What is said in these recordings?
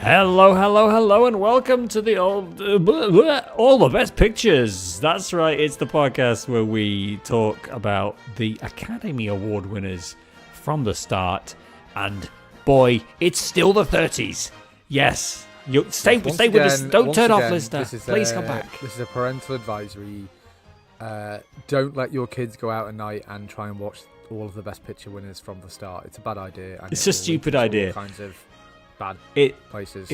Hello, hello, hello, and welcome to the all the best pictures. That's right, it's the podcast where we talk about the Academy Award winners from the start. And boy, it's still the 30s. Yes, you stay with us. Don't turn off, listener. Please come back. This is a parental advisory. Don't let your kids go out at night and try and watch all of the best picture winners from the start. It's a bad idea. And It's a stupid idea. All kinds of bad places.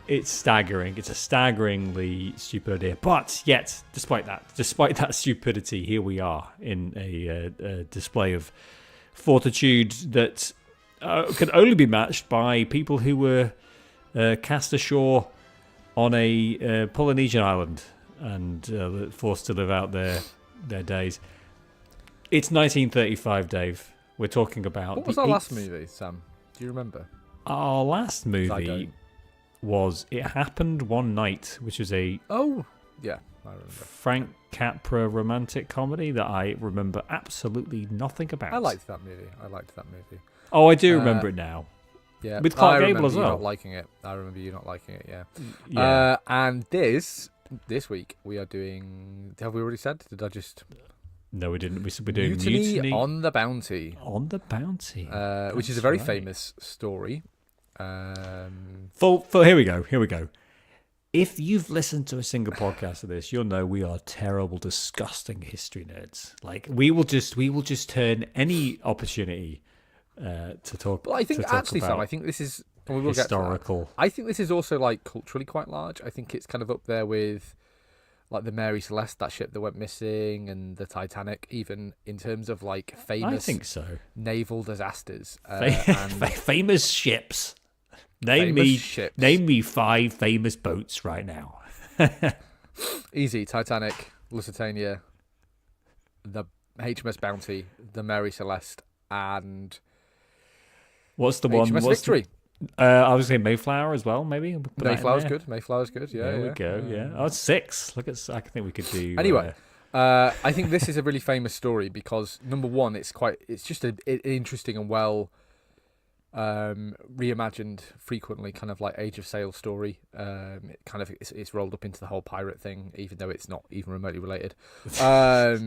It's staggering. It's a staggeringly stupid idea. But yet, despite that stupidity, here we are in a display of fortitude that can only be matched by people who were cast ashore on a Polynesian island and forced to live out their days. It's 1935, Dave. We're talking about... What was our last movie, Sam? Do you remember? Our last movie was It Happened One Night, which was a... Oh, yeah, I remember. Frank Capra romantic comedy that I remember absolutely nothing about. I liked that movie. Oh, I do remember it now. Yeah, with Clark Gable as well. I remember you not liking it. Yeah. And this week we are doing. Have we already said? Did I just? No, we didn't. We said we're doing Mutiny on the Bounty. On the Bounty, which is a very famous story. For here we go. If you've listened to a single podcast of this, you'll know we are terrible, disgusting history nerds. Like we will just turn any opportunity to talk. Well, I think actually, Sam, I think this is historical. I think this is also like culturally quite large. I think it's kind of up there with like the Mary Celeste, that ship that went missing, and the Titanic, even in terms of like famous. I think so. Naval disasters. Famous ships. Name me 5 famous boats right now. Easy. Titanic, Lusitania, the HMS Bounty, the Mary Celeste, and what's the one? HMS Victory. I was saying Mayflower as well, maybe. Mayflower's good. Yeah, there we go. Yeah. Oh, it's 6. Look at. I think we could do. Anyway, I think this is a really famous story because number one, it's just an interesting and well reimagined, frequently kind of like Age of Sail story. It kind of it's rolled up into the whole pirate thing, even though it's not even remotely related. But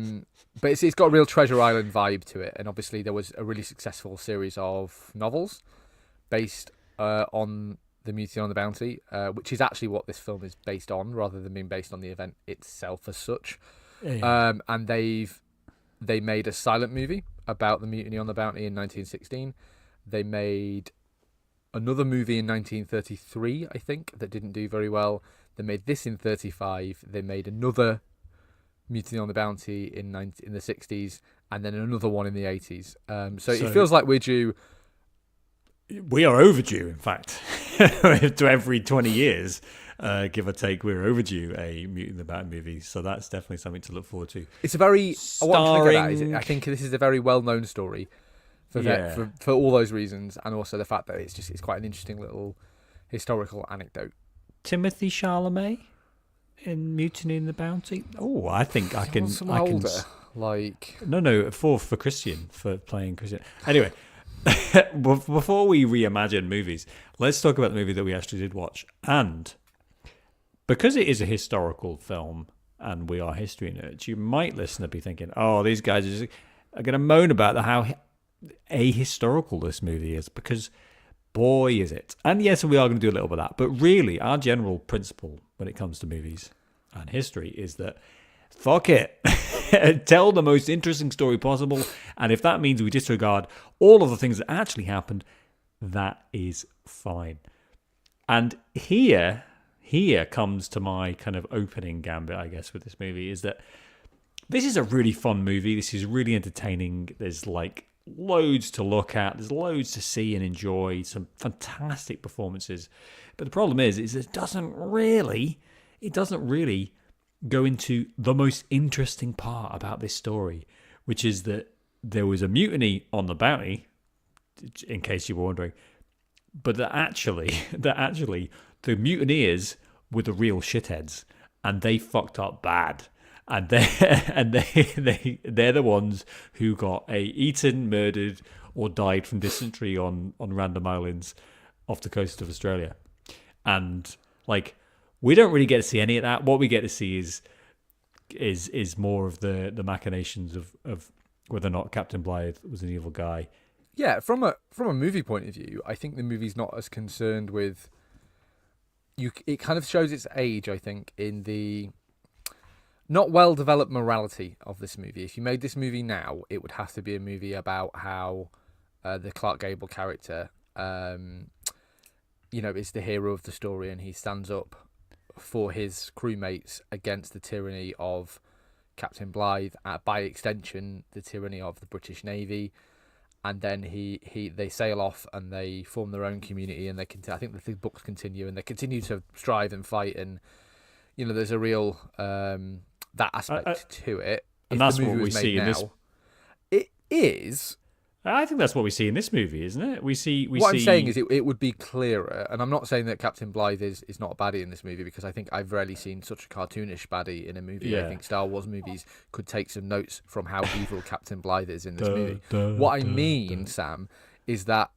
it's got a real Treasure Island vibe to it, and obviously there was a really successful series of novels based on the Mutiny on the Bounty, which is actually what this film is based on, rather than being based on the event itself as such. Yeah. And they made a silent movie about the Mutiny on the Bounty in 1916. They made another movie in 1933, I think, that didn't do very well. They made this in 35. They made another Mutiny on the Bounty in the 60s, and then another one in the 80s. So it feels like we're due. We are overdue, in fact. To every 20 years, give or take, we're overdue a Mutiny on the Bounty movie. So that's definitely something to look forward to. It's a very... I think this is a very well-known story. For all those reasons, and also the fact that it's quite an interesting little historical anecdote. Timothy Chalamet in Mutiny in the Bounty. Oh, I think I can. Older, like no for Christian, for playing Christian. Anyway, before we reimagine movies, let's talk about the movie that we actually did watch. And because it is a historical film, and we are history nerds, you might listen to be thinking, "Oh, these guys are going to moan about how ahistorical this movie is," because boy is it. And yes, we are going to do a little bit of that, but really our general principle when it comes to movies and history is that fuck it. Tell the most interesting story possible, and if that means we disregard all of the things that actually happened, that is fine. And here comes to my kind of opening gambit, I guess, with this movie, is that this is a really fun movie. This is really entertaining. There's like loads to look at. There's loads to see and enjoy. Some fantastic performances. But the problem is it doesn't really go into the most interesting part about this story, which is that there was a mutiny on the Bounty, in case you were wondering, but that actually the mutineers were the real shitheads, and they fucked up bad. And they're the ones who got eaten, murdered, or died from dysentery on random islands off the coast of Australia. and like we don't really get to see any of that. What we get to see is more of the machinations of whether or not Captain Blythe was an evil guy. Yeah, from a movie point of view, I think the movie's not as concerned with you. It kind of shows its age, I think, in the not well developed morality of this movie. If you made this movie now, it would have to be a movie about how the Clark Gable character, is the hero of the story, and he stands up for his crewmates against the tyranny of Captain Blythe, by extension, the tyranny of the British Navy. And then they sail off and they form their own community, and I think the books continue, and they continue to strive and fight, and there's a real that aspect to it. And that's what we see in this. It is. I think that's what we see in this movie, isn't it? I'm saying is it would be clearer, and I'm not saying that Captain Blythe is not a baddie in this movie, because I think I've rarely seen such a cartoonish baddie in a movie. Yeah. I think Star Wars movies could take some notes from how evil Captain Blythe is in this movie. What I mean, Sam, is that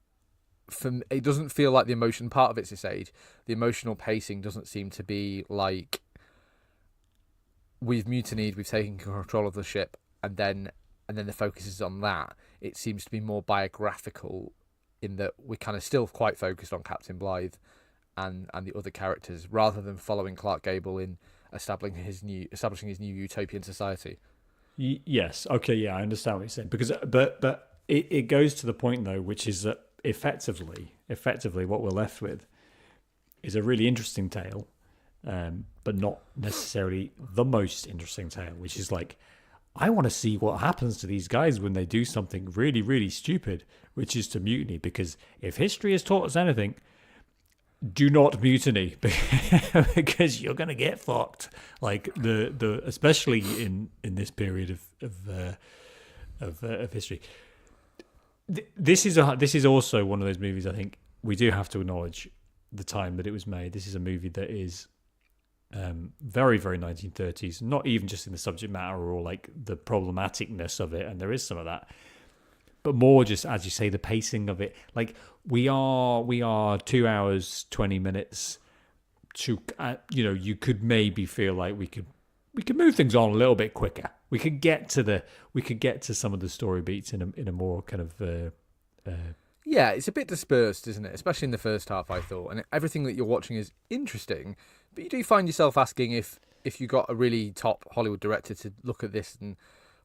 it doesn't feel like the emotion part of it's this age. The emotional pacing doesn't seem to be like we've mutinied, we've taken control of the ship, and then the focus is on that. It seems to be more biographical in that we're kind of still quite focused on Captain Blythe and the other characters, rather than following Clark Gable in establishing his new utopian society. Yes. Okay. Yeah, I understand what you're saying, because but it goes to the point though, which is that effectively what we're left with is a really interesting tale, but not necessarily the most interesting tale, which is like, I want to see what happens to these guys when they do something really, really stupid, which is to mutiny. Because if history has taught us anything, do not mutiny, because you're going to get fucked. Like especially in this period of history. This is also one of those movies. I think we do have to acknowledge the time that it was made. This is a movie that is very, very 1930s, not even just in the subject matter or like the problematicness of it, and there is some of that, but more just, as you say, the pacing of it. Like we are 2 hours 20 minutes to you could maybe feel like we could move things on a little bit quicker. We could get to some of the story beats in a more kind of yeah, it's a bit dispersed, isn't it? Especially in the first half, I thought, and everything that you're watching is interesting. But you do find yourself asking if you got a really top Hollywood director to look at this, and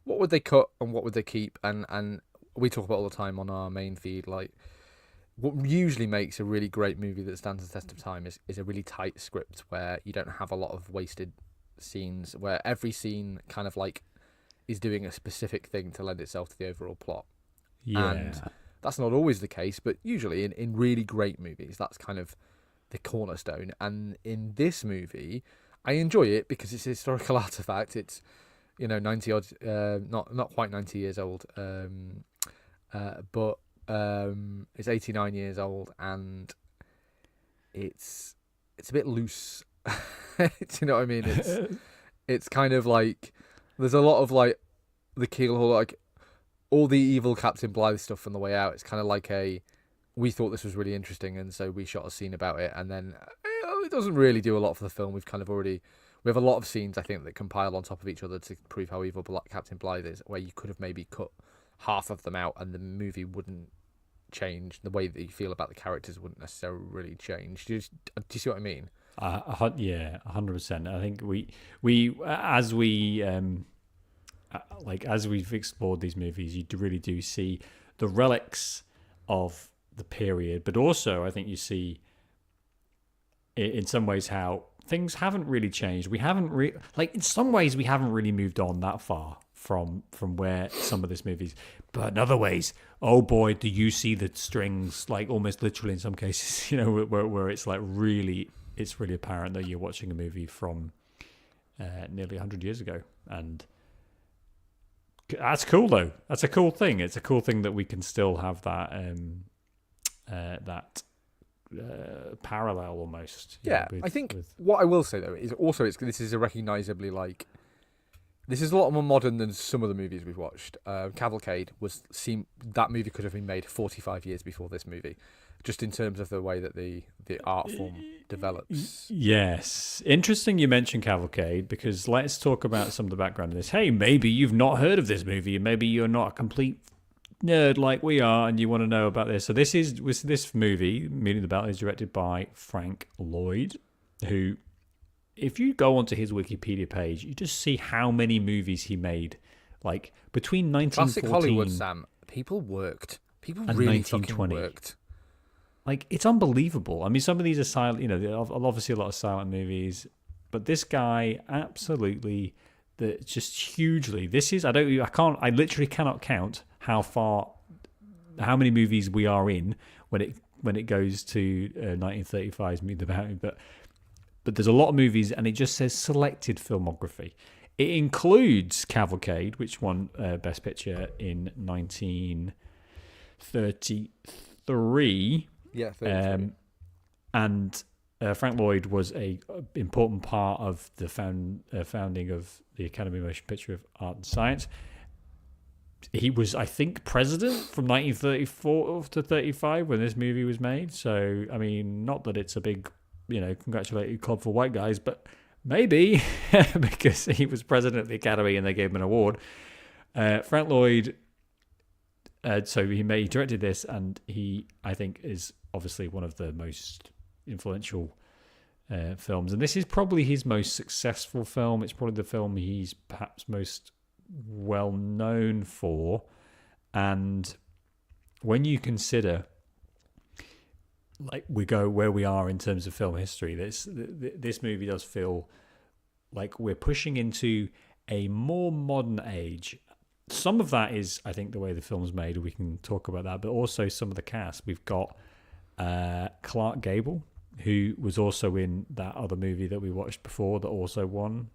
what would they cut and what would they keep? And we talk about all the time on our main feed, like what usually makes a really great movie that stands the test of time is a really tight script where you don't have a lot of wasted scenes, where every scene kind of like is doing a specific thing to lend itself to the overall plot. Yeah. And that's not always the case, but usually in really great movies, that's kind of the cornerstone. And in this movie, I enjoy it because it's a historical artifact. It's 90 odd, not quite 90 years old, but it's 89 years old, and it's a bit loose. Do you know what I mean? It's kind of like there's a lot of like the keelhaul, like all the evil Captain Blythe stuff on the way out. It's kind of like we thought this was really interesting, and so we shot a scene about it, and then it doesn't really do a lot for the film. We have a lot of scenes, I think, that compile on top of each other to prove how evil Captain Blythe is, where you could have maybe cut half of them out and the movie wouldn't change. The way that you feel about the characters wouldn't necessarily change. Do you see what I mean? Yeah, 100%. I think as we've explored these movies, you really do see the relics of the period, but also I think you see in some ways how things haven't really changed. We haven't in some ways we haven't really moved on that far from where some of this movies, but in other ways, oh boy, do you see the strings, like almost literally in some cases, where it's like really, it's really apparent that you're watching a movie from nearly 100 years ago. And that's cool, though. That's a cool thing. It's a cool thing that we can still have that parallel almost. Yeah, I think what I will say though is also this is a recognisably like This is a lot more modern than some of the movies we've watched. Cavalcade that movie could have been made 45 years before this movie, just in terms of the way that the art form develops. Yes. Interesting you mentioned Cavalcade, because let's talk about some of the background of this. Hey, maybe you've not heard of this movie, and maybe you're not a complete nerd like we are, and you want to know about this. So this movie, Meeting the Bell, is directed by Frank Lloyd, who, if you go onto his Wikipedia page, you just see how many movies he made. Like, between 1914... Classic Hollywood, Sam. People worked. People and really 1920. fucking worked. Like, it's unbelievable. I mean, some of these are silent, obviously a lot of silent movies, but this guy absolutely, just hugely. This is, I literally cannot count how many movies we are in when it goes to 1935's Meet the Bounty, but there's a lot of movies, and it just says selected filmography. It includes Cavalcade, which won Best Picture in 1933. Yeah, 33. And Frank Lloyd was a important part of the founding of the Academy of Motion Picture of Art and Science. He was, I think, president from 1934 to 35 when this movie was made. So, I mean, not that it's a big, congratulatory club for white guys, but maybe because he was president of the Academy and they gave him an award. Frank Lloyd, so he directed this, and he, I think, is obviously one of the most influential films. And this is probably his most successful film. It's probably the film he's perhaps most well known for. And when you consider, like, we go where we are in terms of film history, this movie does feel like we're pushing into a more modern age. Some of that is, I think, the way the film's made. We can talk about that, but also some of the cast. We've got Clark Gable, who was also in that other movie that we watched before that also won.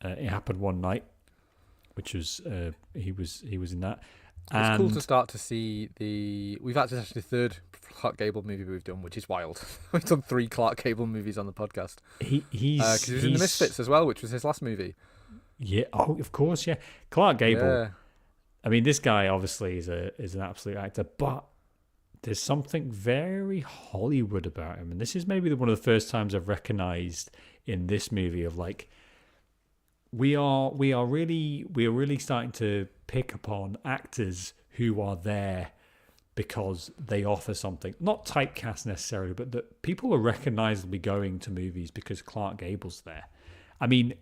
It Happened One Night, which was he was in that. It's cool to start to see we've actually the third Clark Gable movie we've done, which is wild. We've done 3 Clark Gable movies on the podcast. He's he was in The Misfits as well, which was his last movie. Yeah. Oh, of course. Yeah. Clark Gable. Yeah. I mean, this guy obviously is an absolute actor, but there's something very Hollywood about him, and this is maybe one of the first times I've recognized in this movie of, like, we are really starting to pick upon actors who are there because they offer something, not typecast necessarily, but that people are recognizably going to movies because Clark Gable's there. I mean,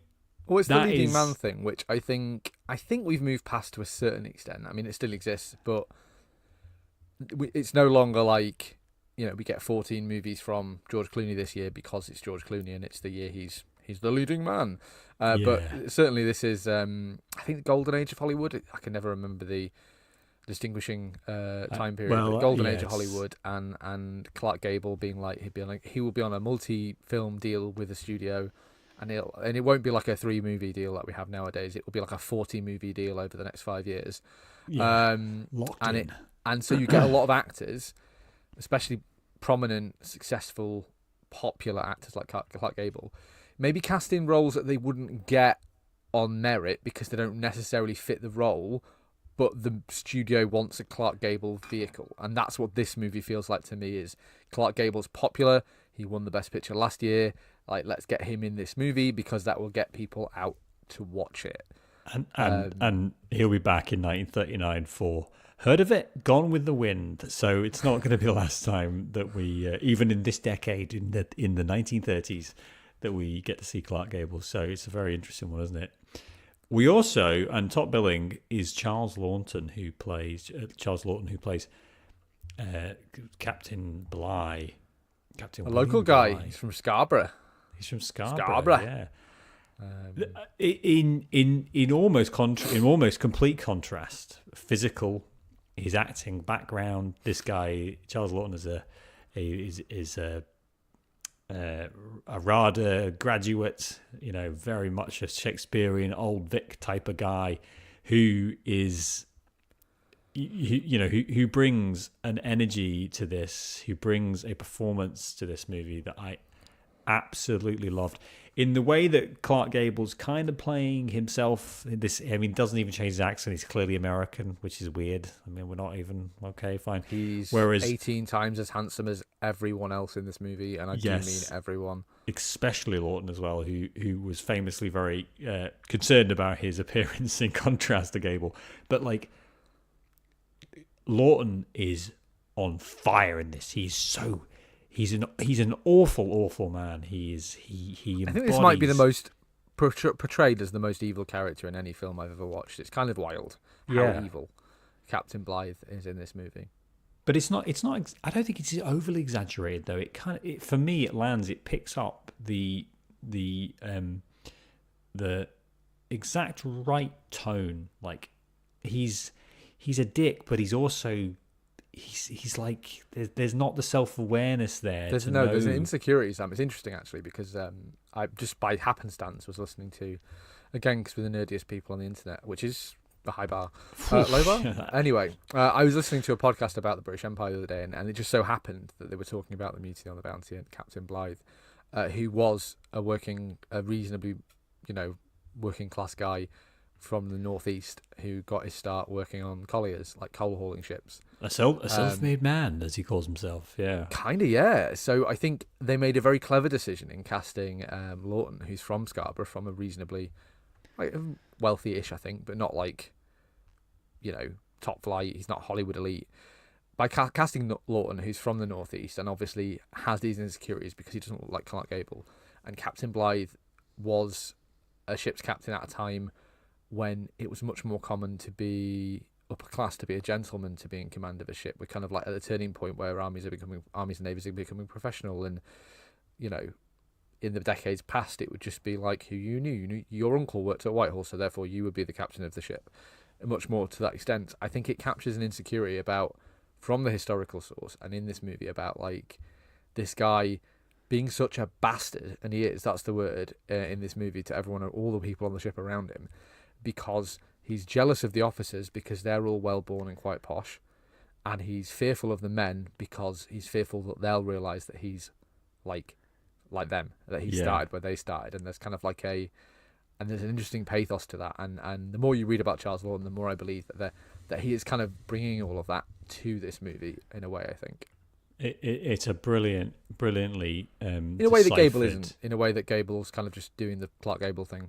well, it's the leading man thing, which I think we've moved past to a certain extent. I mean, it still exists, but it's no longer like, we get 14 movies from George Clooney this year because it's George Clooney and it's the year he's the leading man. Yeah. But certainly this is, I think, the golden age of Hollywood. I can never remember the distinguishing time period. But golden age of Hollywood, and Clark Gable being like, he will be on a multi-film deal with a studio. And it won't be like a 3-movie deal like we have nowadays. It will be like a 40-movie deal over the next 5 years. Yeah, locked in. And so you get a lot of actors, especially prominent, successful, popular actors like Clark Gable, maybe casting roles that they wouldn't get on merit because they don't necessarily fit the role, but the studio wants a Clark Gable vehicle. And that's what this movie feels like to me. Is Clark Gable's popular. He won the Best Picture last year. Like, let's get him in this movie because that will get people out to watch it. And he'll be back in 1939 for, heard of it? Gone with the Wind. So it's not going to be the last time that we, even in this decade, in the 1930s, that we get to see Clark Gable. So it's a very interesting one, isn't it? We also, and top billing is Charles Lawton, who plays Captain Bligh. A local guy. Bligh. He's from Scarborough. He's from Scarborough. Yeah. In almost complete contrast, physical, his acting background. This guy, Charles Lawton, is a RADA graduate. Very much a Shakespearean old Vic type of guy, who is, who brings an energy to this, who brings a performance to this movie that absolutely loved. In the way that Clark Gable's kind of playing himself in this, I mean, doesn't even change his accent. He's clearly American, which is weird. I mean, we're not even, okay, fine. He's Whereas, 18 times as handsome as everyone else in this movie, and I do mean everyone. Especially Lawton as well, who was famously very concerned about his appearance in contrast to Gable. But like, Lawton is on fire in this. He's an awful man. He I think this might be the most portrayed as the most evil character in any film I've ever watched. It's kind of wild how evil Captain Blythe is in this movie. But it's not. I don't think it's overly exaggerated though. For me, it lands. It picks up the exact right tone. Like he's a dick, but he's also he's like there's not the self-awareness there. There's an insecurity, Sam. It's interesting actually because I just by happenstance was listening to, again because we're the nerdiest people on the internet, which is a high bar, low bar. Anyway, I was listening to a podcast about the British Empire the other day, and it just so happened that they were talking about the Mutiny on the Bounty and Captain Blythe, who was a reasonably, working class guy from the northeast who got his start working on colliers, like coal hauling ships. A self-made man, as he calls himself. Yeah, kind of. Yeah. So I think they made a very clever decision in casting Lawton, who's from Scarborough, from a reasonably wealthy-ish, I think, but not like, top flight. He's not Hollywood elite. By casting Lawton, who's from the northeast and obviously has these insecurities because he doesn't look like Clark Gable, and Captain Blythe was a ship's captain at a time when it was much more common to be upper class, to be a gentleman, to be in command of a ship. We're kind of like at the turning point where armies and navies are becoming professional, and in the decades past, it would just be like who you knew. Your uncle worked at Whitehall, so therefore you would be the captain of the ship. And much more to that extent, I think it captures an insecurity from the historical source, and in this movie about like this guy being such a bastard, and he is. That's the word in this movie to everyone, all the people on the ship around him, because he's jealous of the officers because they're all well born and quite posh, and he's fearful of the men because he's fearful that they'll realise that he's like them, that he started where they started, and there's kind of like there's an interesting pathos to that, and the more you read about Charles Lawton, the more I believe that he is kind of bringing all of that to this movie in a way. I think it's a brilliantly in a way that Gable isn't. In a way that Gable's kind of just doing the Clark Gable thing.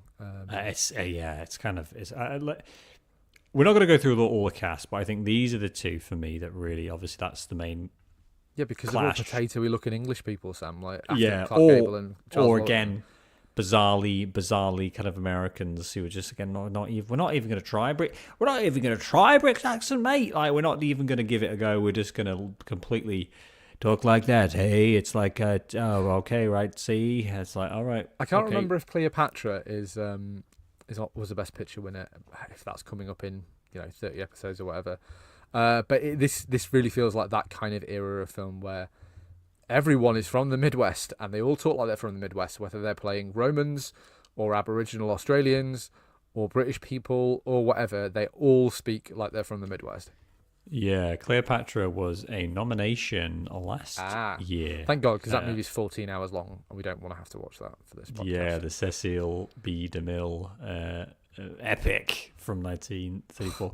It's kind of. We're not going to go through all the cast, but I think these are the two for me that really, obviously, that's the main. Yeah, because clash. They're all potato-y looking English people, Sam. Like Clark Gable and Charles Lawton. Again, bizarrely kind of Americans who are just again we're not even going to try Brick's accent, mate. Like we're not even going to give it a go. We're just going to completely talk like that. Hey, it's like okay, right? See, it's like all right. I can't remember if Cleopatra was the best picture winner. If that's coming up in 30 episodes or whatever. But this really feels like that kind of era of film where everyone is from the Midwest and they all talk like they're from the Midwest, whether they're playing Romans or Aboriginal Australians or British people or whatever. They all speak like they're from the Midwest. Yeah, Cleopatra was a nomination last year. Thank God, because that movie's 14 hours long and we don't want to have to watch that for this podcast. Yeah, the Cecil B. DeMille epic from 1934.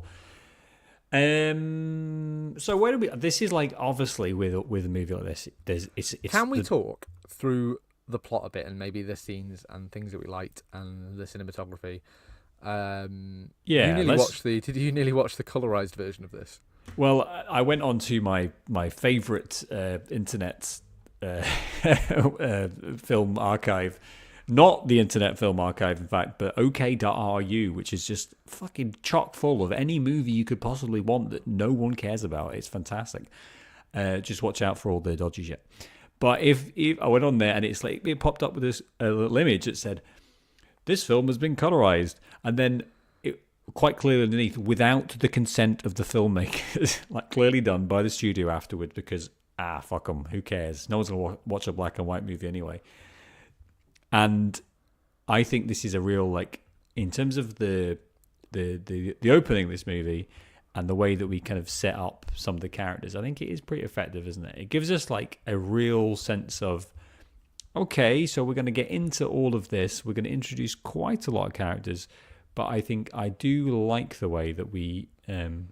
So where do we? This is like obviously with a movie like this, it's Can we talk through the plot a bit and maybe the scenes and things that we liked and the cinematography? Did you nearly watch the colorized version of this? Well, I went on to my favorite internet film archive. Not the Internet Film Archive, in fact, but OK.ru, which is just fucking chock full of any movie you could possibly want that no one cares about. It's fantastic. Just watch out for all the dodgy shit. But if I went on there and it's like it popped up with this little image that said, "This film has been colorized," and then it quite clearly underneath, without the consent of the filmmakers, like clearly done by the studio afterwards, because fuck them, who cares? No one's gonna watch a black and white movie anyway. And I think this is a real, like, in terms of the opening of this movie and the way that we kind of set up some of the characters, I think it is pretty effective, isn't it? It gives us like a real sense of okay, so we're going to get into all of this. We're going to introduce quite a lot of characters, but I think I do like the way that we kind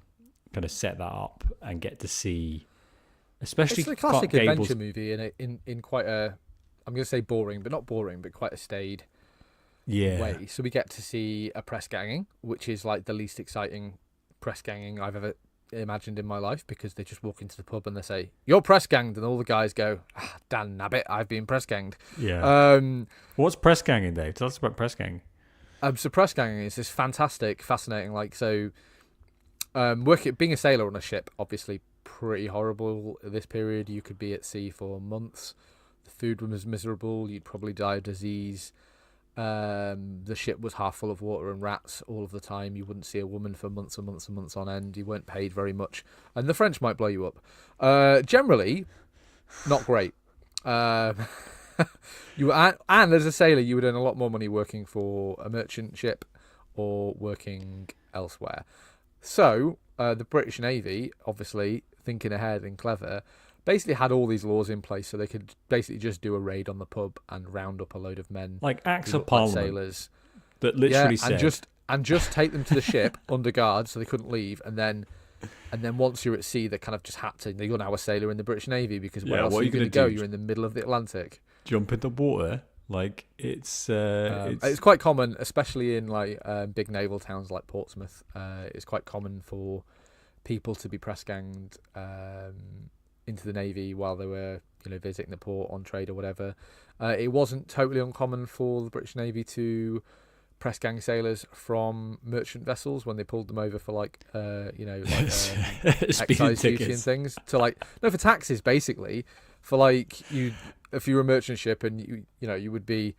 of set that up and get to see, especially It's a classic Clark Gable's. adventure movie in quite a, I'm going to say boring, but not boring, but quite a staid way. So we get to see a press ganging, which is like the least exciting press ganging I've ever imagined in my life, because they just walk into the pub and they say, "You're press ganged," and all the guys go, "Dan Nabbit, I've been press ganged." Yeah. What's press ganging, Dave? Tell us about press ganging. So press ganging is this fantastic, fascinating, being a sailor on a ship, obviously pretty horrible at this period. You could be at sea for months. The food was miserable. You'd probably die of disease. The ship was half full of water and rats all of the time. You wouldn't see a woman for months and months and months on end. You weren't paid very much, and the French might blow you up. Generally, not great. And as a sailor, you would earn a lot more money working for a merchant ship or working elsewhere. So the British Navy, obviously thinking ahead and clever, basically had all these laws in place so they could basically just do a raid on the pub and round up a load of men, like acts who of looked like parliament, sailors, that literally said, and just take them to the ship under guard so they couldn't leave, and then once you're at sea, they kind of just had to. You're now a sailor in the British Navy, because where else are you going to go? You're in the middle of the Atlantic. Jump in the water. Like it's quite common, especially in big naval towns like Portsmouth. It's quite common for people to be press ganged into the Navy while they were, visiting the port on trade or whatever. It wasn't totally uncommon for the British Navy to press gang sailors from merchant vessels when they pulled them over for excise duty and things, for taxes, basically, for if you were a merchant ship and you would be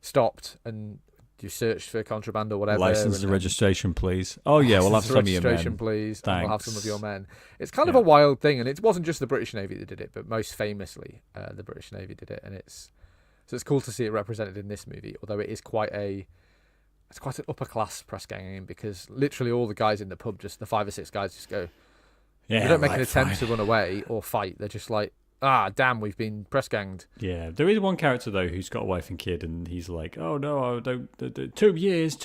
stopped and you searched for contraband or whatever. License and registration, please. Oh yeah, we'll have some of your men. Registration, please. Thanks. And we'll have some of your men. It's kind of a wild thing, and it wasn't just the British Navy that did it, but most famously, the British Navy did it, and it's cool to see it represented in this movie. Although it is quite an upper class press ganging, because literally all the guys in the pub, just the 5 or 6 guys, just go. Yeah, they don't make an attempt to run away or fight. They're just like, damn, we've been press ganged. Yeah, there is one character though who's got a wife and kid, and he's like, "Oh no, I don't 2 years,"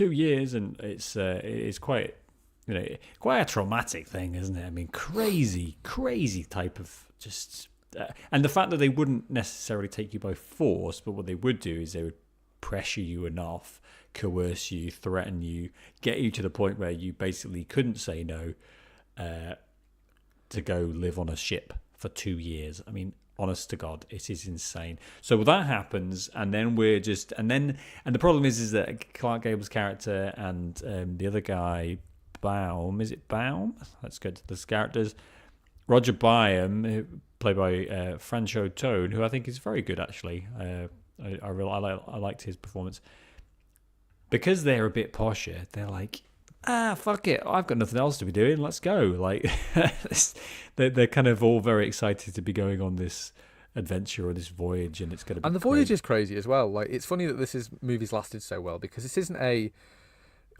and it's quite, quite a traumatic thing, isn't it? I mean, crazy type of just, and the fact that they wouldn't necessarily take you by force, but what they would do is they would pressure you enough, coerce you, threaten you, get you to the point where you basically couldn't say no, to go live on a ship for 2 years. I mean, honest to God, it is insane. So that happens, and then and the problem is that Clark Gable's character and the other guy, Baum, is it Baum? That's good. There's characters, Roger Byam, played by Francho Tone, who I think is very good actually. I liked his performance. Because they're a bit posher, they're like, fuck it, I've got nothing else to be doing, let's go. Like, they're kind of all very excited to be going on this adventure or this voyage, and it's going to be. And the voyage is crazy as well. Like, it's funny that this movie's lasted so well, because this isn't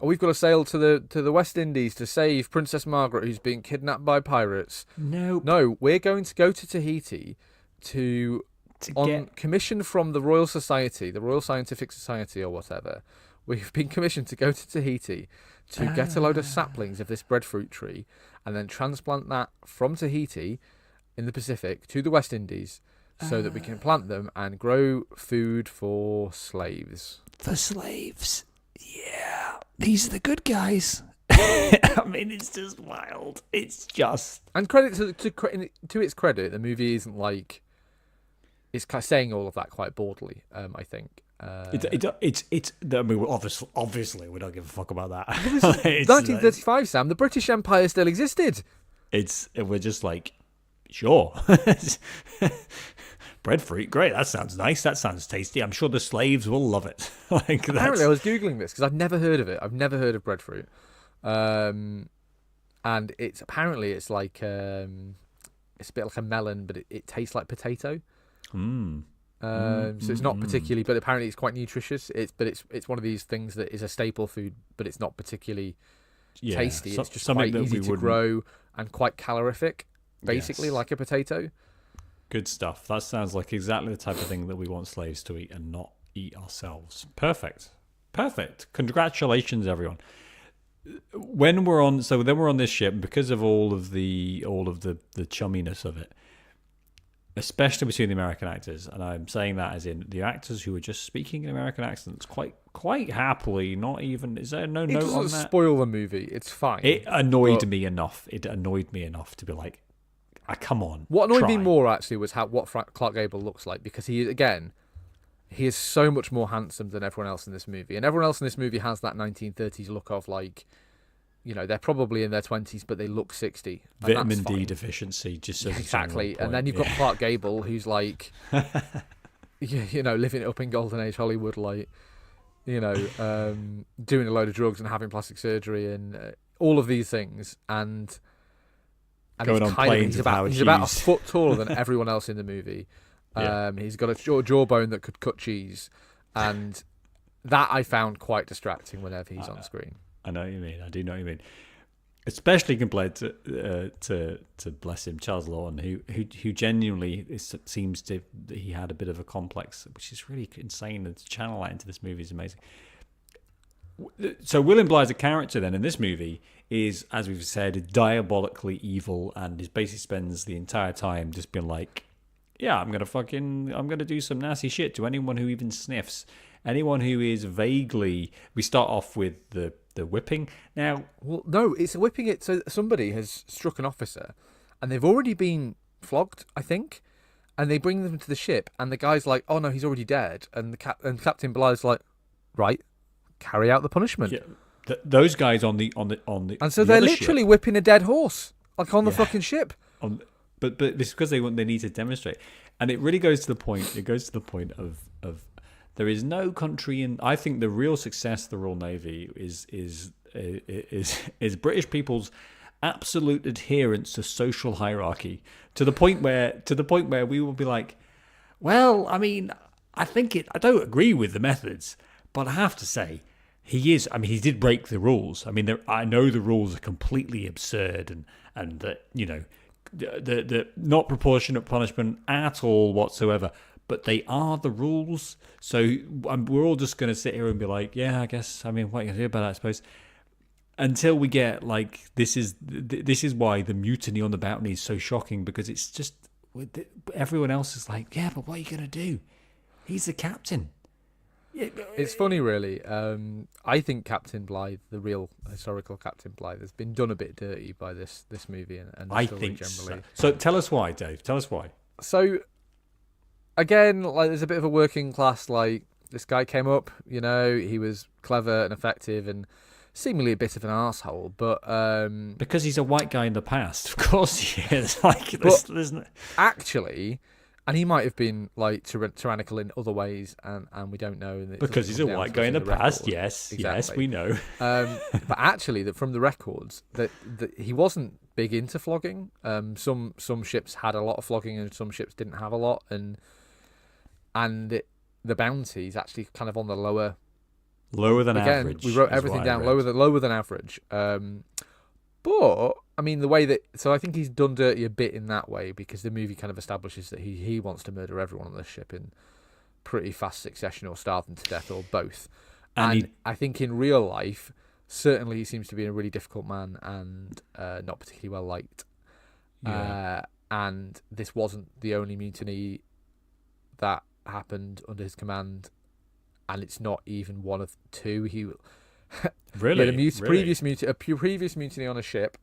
we've got to sail to the West Indies to save Princess Margaret, who's being kidnapped by pirates. No, we're going to go to Tahiti on commission from the Royal Society, the Royal Scientific Society or whatever. We've been commissioned to go to Tahiti to get a load of saplings of this breadfruit tree and then transplant that from Tahiti in the Pacific to the West Indies so that we can plant them and grow food for slaves. For slaves? Yeah. These are the good guys. I mean, it's just wild. It's just... And credit to its credit, the movie isn't like... It's kind of saying all of that quite boldly, I think. It's. I mean, obviously, we don't give a fuck about that. 1935, Sam. The British Empire still existed. We're just like, sure, breadfruit, great. That sounds nice. That sounds tasty. I'm sure the slaves will love it. Apparently, I was googling this because I've never heard of it. I've never heard of breadfruit, and it's like it's a bit like a melon, but it tastes like potato. So it's not particularly, but apparently it's quite nutritious. It's one of these things that is a staple food, but it's not particularly tasty. It's just quite easy to grow and quite calorific, basically like a potato. Good stuff. That sounds like exactly the type of thing that we want slaves to eat and not eat ourselves. Perfect. Congratulations, everyone. When we're on, so then we're on this ship because of all of the chumminess of it, especially between the American actors, and I'm saying that as in the actors who are just speaking in American accents quite happily. Not even is there no It note on doesn't that? spoil the movie. It's fine. It annoyed me enough. It annoyed me enough to be like, come on. What annoyed me try. more actually was what Clark Gable looks like, because he is so much more handsome than everyone else in this movie, and everyone else in this movie has that 1930s look of like, you know, they're probably in their 20s but they look 60. Vitamin D deficiency, just as exactly. And then you've got Clark Gable, who's like, you know, living it up in Golden Age Hollywood, like, you know, doing a load of drugs and having plastic surgery and all of these things, and going on planes. He's about a foot taller than everyone else in the movie. Yeah. He's got a jawbone that could cut cheese, and that I found quite distracting whenever he's on screen. I know what you mean. I do know what you mean. Especially compared to bless him, Charles Lawton, who genuinely seems to he had a bit of a complex, which is really insane. And to channel that into this movie is amazing. So William Bligh as a character then in this movie is, as we've said, diabolically evil, and he basically spends the entire time just being like, yeah, I'm gonna do some nasty shit to anyone who even sniffs. Anyone who is vaguely... We start off with the whipping. Now... Well, no, it's whipping it. So somebody has struck an officer and they've already been flogged, I think, and they bring them to the ship and the guy's like, oh no, he's already dead. And Captain Bligh's like, right, carry out the punishment. Yeah, those guys on the and so they're literally whipping a dead horse, like on the fucking ship. But it's because they need to demonstrate. And it really goes to the point. It goes to the point of there is no country in. I think the real success of the Royal Navy is British people's absolute adherence to social hierarchy to the point where we will be like, well, I mean, I don't agree with the methods, but I have to say he did break the rules. I mean, I know the rules are completely absurd and that, you know, the not proportionate punishment at all whatsoever. But they are the rules, so we're all just going to sit here and be like, yeah, I guess, I mean, what are you going to do about it, I suppose? Until we get, like, this is why the mutiny on the Bounty is so shocking, because it's just, everyone else is like, yeah, but what are you going to do? He's the captain. It's funny, really. I think Captain Bligh, the real historical Captain Bligh, has been done a bit dirty by this movie and the story generally. So tell us why, Dave. Tell us why. So... Again, like, there's a bit of a working class, like, this guy came up, you know, he was clever and effective and seemingly a bit of an arsehole, but... because he's a white guy in the past, of course he is. Like, actually, and he might have been, like, tyrannical in other ways, and we don't know. Because he's a white guy in the past, yes, exactly. Yes, we know. But actually, from the records, that he wasn't big into flogging. Some ships had a lot of flogging and some ships didn't have a lot, and the Bounty is actually kind of on the lower than average. We wrote everything down lower than average. But I mean, the way that, so I think he's done dirty a bit in that way, because the movie kind of establishes that he wants to murder everyone on the ship in pretty fast succession, or starve them to death, or both. And I think in real life, certainly he seems to be a really difficult man and not particularly well liked. Yeah. And this wasn't the only mutiny that happened under his command, and it's not even one of two. He really previous mutiny on a ship,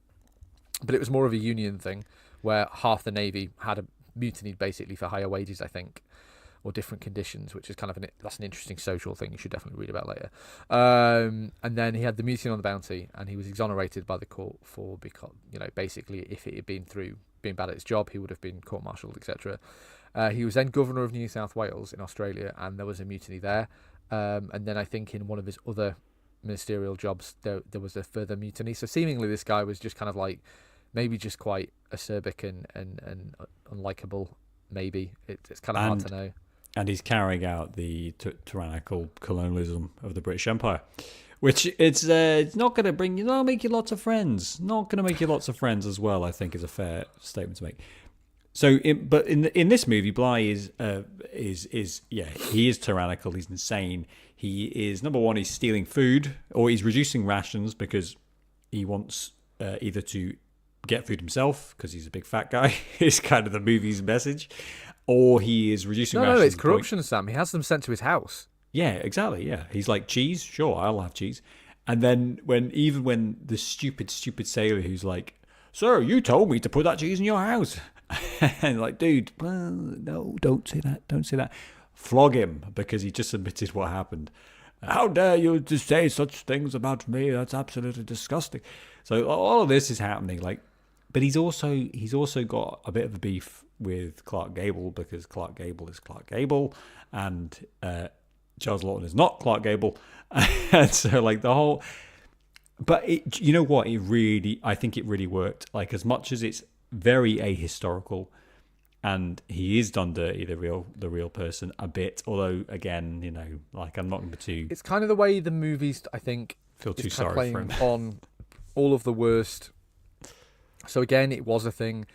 but it was more of a union thing where half the Navy had mutinied basically for higher wages, I think, or different conditions, which is kind of that's an interesting social thing you should definitely read about later. And then he had the mutiny on the Bounty, and he was exonerated by the court because, you know, basically if it had been through being bad at his job, he would have been court-martialed, etc. He was then governor of New South Wales in Australia, and there was a mutiny there. And then I think in one of his other ministerial jobs, there was a further mutiny. So seemingly this guy was just kind of like, maybe just quite acerbic and unlikable. Maybe it's kind of hard to know. And he's carrying out the tyrannical colonialism of the British Empire, which it's not going to make you lots of friends. Not going to make you lots of friends as well, I think, is a fair statement to make. But in this movie, Bly is he is tyrannical. He's insane. He is, number one, he's stealing food, or he's reducing rations because he wants either to get food himself because he's a big fat guy. Is kind of the movie's message, or he is reducing rations. No, it's corruption, Sam. He has them sent to his house. Yeah, exactly. Yeah, he's like, cheese, sure, I'll have cheese. And then when the stupid sailor who's like, sir, you told me to put that cheese in your house. And like, dude, well, no, don't say that. Flog him because he just admitted what happened. How dare you to say such things about me? That's absolutely disgusting. So all of this is happening, like, but he's also got a bit of a beef with Clark Gable because Clark Gable is Clark Gable, and Charles Lawton is not Clark Gable, and so like the whole. But you know what? I think it really worked. Like, as much as it's very ahistorical, and he is done dirty, the real person, a bit. Although, again, you know, like, I'm not going to. It's kind of the way the movies, I think, feel too sorry for him on all of the worst. So again, it was a thing.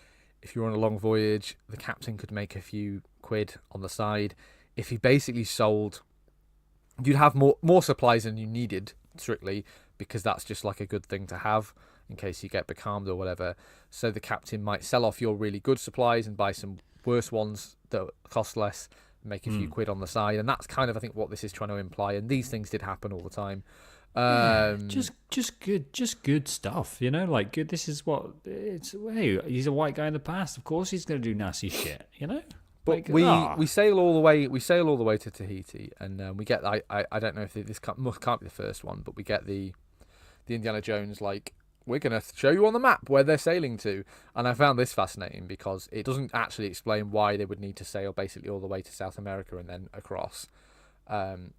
If you're on a long voyage, the captain could make a few quid on the side. If he basically sold, you'd have more supplies than you needed, strictly, because that's just like a good thing to have in case you get becalmed or whatever. So the captain might sell off your really good supplies and buy some worse ones that cost less, make a few quid on the side. And that's kind of, I think, what this is trying to imply. And these things did happen all the time. Just good stuff, you know. Like, good. This is what it's. Hey, he's a white guy in the past. Of course, he's going to do nasty shit, you know. But like, we sail all the way. We sail all the way to Tahiti, and we get. I don't know if this can't be the first one, but we get the Indiana Jones, like, we're going to show you on the map where they're sailing to. And I found this fascinating because it doesn't actually explain why they would need to sail basically all the way to South America and then across. And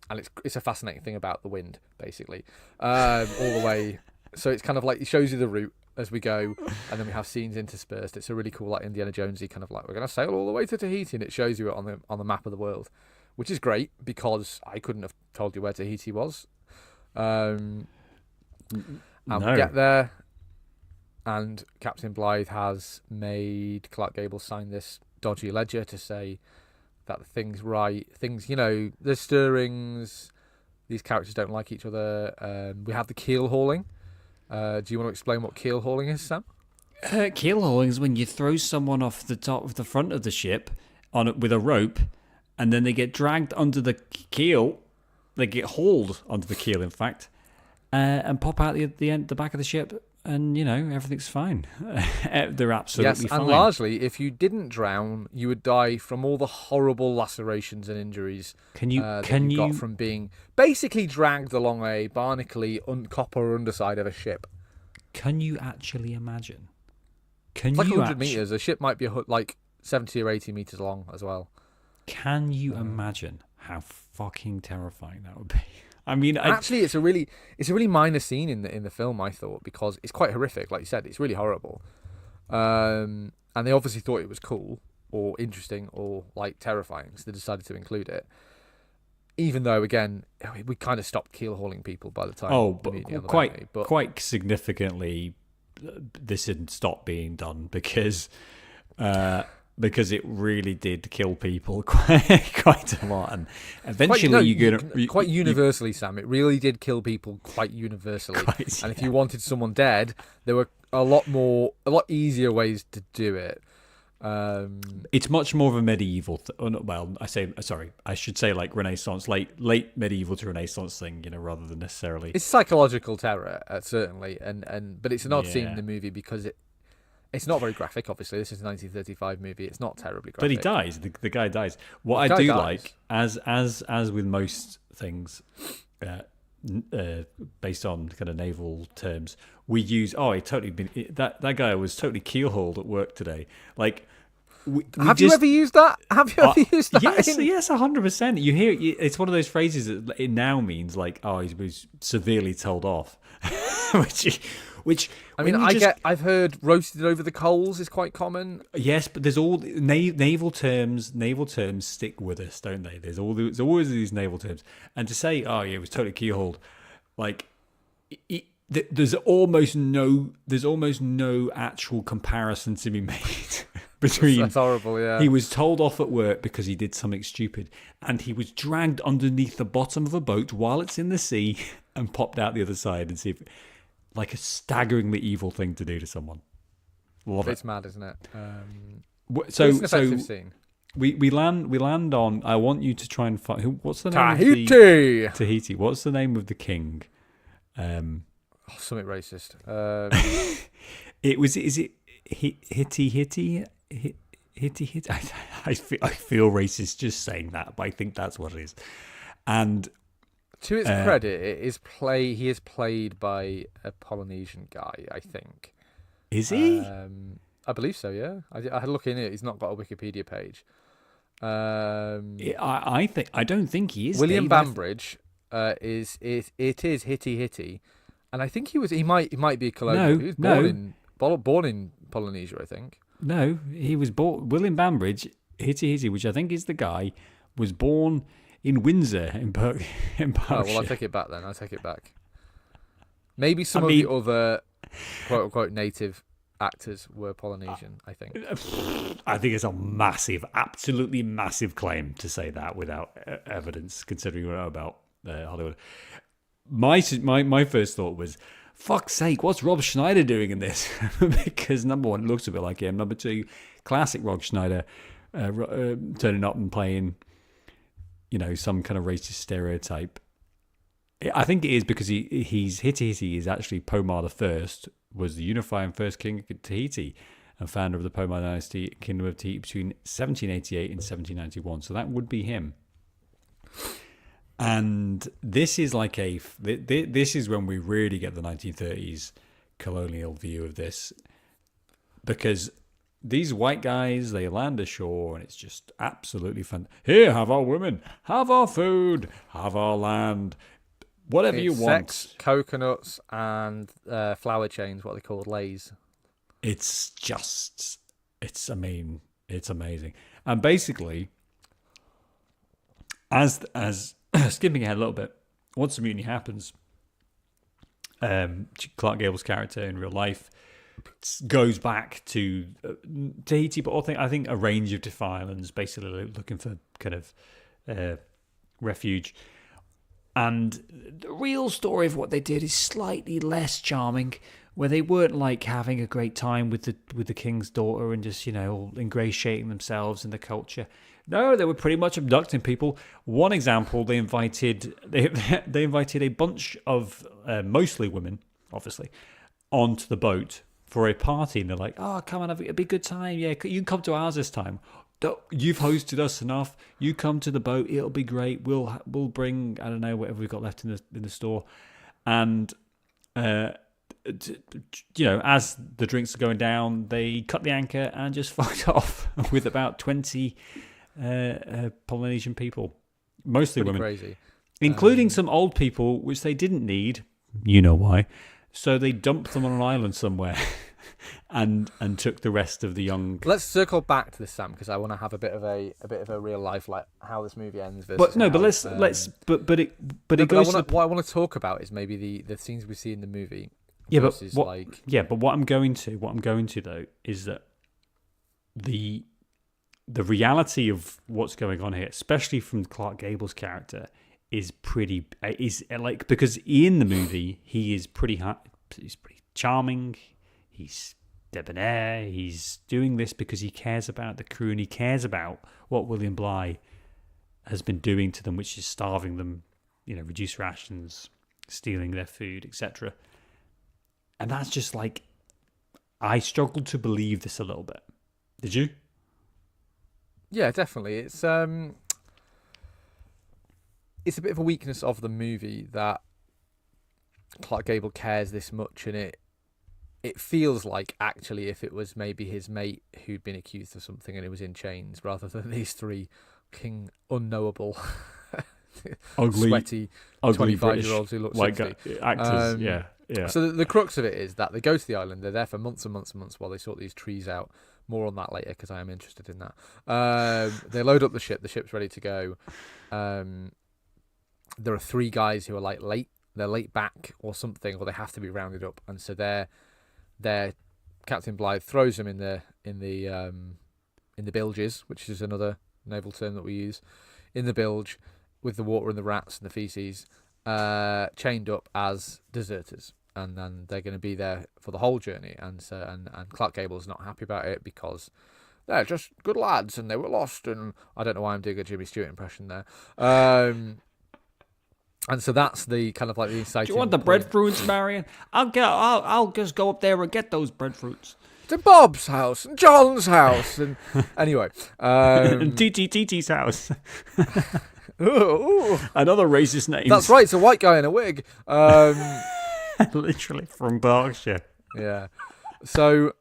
it's a fascinating thing about the wind, basically, all the way. So it's kind of like, it shows you the route as we go, and then we have scenes interspersed. It's a really cool, like, Indiana Jonesy kind of like, we're going to sail all the way to Tahiti, and it shows you it on the map of the world, which is great because I couldn't have told you where Tahiti was. And we get there, and Captain Blythe has made Clark Gable sign this dodgy ledger to say that the thing's right. Things, you know, there's stirrings. These characters don't like each other. We have the keel hauling. Do you want to explain what keel hauling is, Sam? Keel hauling is when you throw someone off the top of the front of the ship with a rope, and then they get dragged under the keel. They get hauled onto the keel, in fact, and pop out the back of the ship, and, you know, everything's fine. They're absolutely fine. And largely, if you didn't drown, you would die from all the horrible lacerations and injuries you got from being basically dragged along a barnacly copper underside of a ship. Can you actually imagine? It's like 100 meters. A ship might be like 70 or 80 meters long as well. Can you imagine how fucking terrifying that would be? I mean, actually, it's a really minor scene in the film, I thought, because it's quite horrific. Like you said, it's really horrible. And they obviously thought it was cool or interesting or, like, terrifying, so they decided to include it. Even though, again, we kind of stopped keel hauling people by the time. Oh, but quite significantly, this didn't stop being done because it really did kill people quite a lot, and eventually quite universally, Sam. It really did kill people quite universally. And if you wanted someone dead, there were a lot easier ways to do it. It's much more of a medieval. I should say like Renaissance, late medieval to Renaissance thing, you know, rather than necessarily. It's psychological terror, certainly, but it's an odd scene in the movie because it's not very graphic, obviously. This is a 1935 movie. It's not terribly graphic. But he dies. The guy dies. What I do like, as with most things, based on kind of naval terms, we use. That guy was totally keelhauled at work today. Like, have you ever used that? Used that? Yes, 100%. You hear it's one of those phrases that it now means like, oh, he was severely told off, which I mean, I've heard roasted over the coals is quite common. Yes, but there's all naval terms. Naval terms stick with us, don't they? There's always these naval terms, and to say, oh yeah, it was totally keyholed, like there's almost no actual comparison to be made between. That's horrible. Yeah. He was told off at work because he did something stupid, and he was dragged underneath the bottom of a boat while it's in the sea and popped out the other side and see if, like a staggeringly evil thing to do to someone. Love It's it. mad, isn't it? So It's an effective scene. we land on. I want you to try and find what's the name Tahiti. of the Tahiti. What's the name of the king? Oh, something racist. It was. Is it Hitty? I feel racist just saying that, but I think that's what it is. And to its credit, he is played by a Polynesian guy, I think. Is he? I believe so. Yeah, I had a look in it. He's not got a Wikipedia page. I don't think he is. William Dave. Bambridge is Hitty, and I think he might be a colonial. He was born in Polynesia, I think. No, he was born. William Bambridge, Hitty, which I think is the guy, was born in Windsor in Berkshire. Oh, well, I'll take it back then. I'll take it back. Maybe some of the other quote unquote native actors were Polynesian, I think. I think it's a massive, absolutely massive claim to say that without evidence, considering what I know about Hollywood. My first thought was, fuck's sake, what's Rob Schneider doing in this? Because number one, it looks a bit like him. Number two, classic Rob Schneider turning up and playing, some kind of racist stereotype. I think it is because he's Hitty is actually Pomar the First, was the unifying first king of Tahiti and founder of the Pomar dynasty, Kingdom of Tahiti, between 1788 and 1791. So that would be him. And this is like this is when we really get the 1930s colonial view of this, because these white guys, they land ashore and it's just absolutely fun. Here, have our women, have our food, have our land, whatever you want. Sex, coconuts, and flower chains, what they call lays. It's amazing. And basically, as skipping ahead a little bit, once the mutiny happens, Clark Gable's character in real life goes back to Tahiti, but I think a range of different islands, basically looking for kind of refuge. And the real story of what they did is slightly less charming, where they weren't like having a great time with the king's daughter and just all ingratiating themselves in the culture. No, they were pretty much abducting people. One example, they invited a bunch of mostly women, obviously, onto the boat for a party, and they're like, "Oh, come on, it'll be a good time. Yeah, you can come to ours this time. You've hosted us enough. You come to the boat. It'll be great. We'll bring, I don't know, whatever we've got left in the store." And as the drinks are going down, they cut the anchor and just fucked off with about 20 Polynesian people, mostly Pretty women, crazy, including some old people, which they didn't need. You know why? So they dumped them on an island somewhere, and took the rest of the young. Let's circle back to this, Sam, because I want to have a bit of a real life, like how this movie ends. But no, but it goes. What I want to talk about is maybe the scenes we see in the movie. Yeah, but what I'm going to though is that the reality of what's going on here, especially from Clark Gable's character, is like, because in the movie he's pretty charming, he's debonair, he's doing this because he cares about the crew and he cares about what William Bligh has been doing to them, which is starving them, reduce rations, stealing their food, etc. And that's just like, I struggled to believe this a little bit. Did you? Yeah, definitely. It's a bit of a weakness of the movie that Clark Gable cares this much, and it feels like, actually, if it was maybe his mate who'd been accused of something and he was in chains, rather than these three unknowable, ugly, sweaty 25-year-olds who look 60. Actors, yeah. So the crux of it is that they go to the island. They're there for months and months and months while they sort these trees out. More on that later, because I am interested in that. They load up the ship. The ship's ready to go. There are three guys who are like late. They're late back or something, or they have to be rounded up. And so their Captain Blythe throws them in the in the bilges, which is another naval term that we use, in the bilge with the water and the rats and the feces, chained up as deserters. And then they're going to be there for the whole journey. And Clark Gable's not happy about it because they're just good lads and they were lost. And I don't know why I'm doing a Jimmy Stewart impression there. And so that's the kind of like the inciting. Do you want the breadfruits, Marion? I'll just go up there and get those breadfruits. To Bob's house and John's house. And anyway. And TT's house. Ooh. Another racist name. That's right, it's a white guy in a wig. Literally from Berkshire. Yeah. So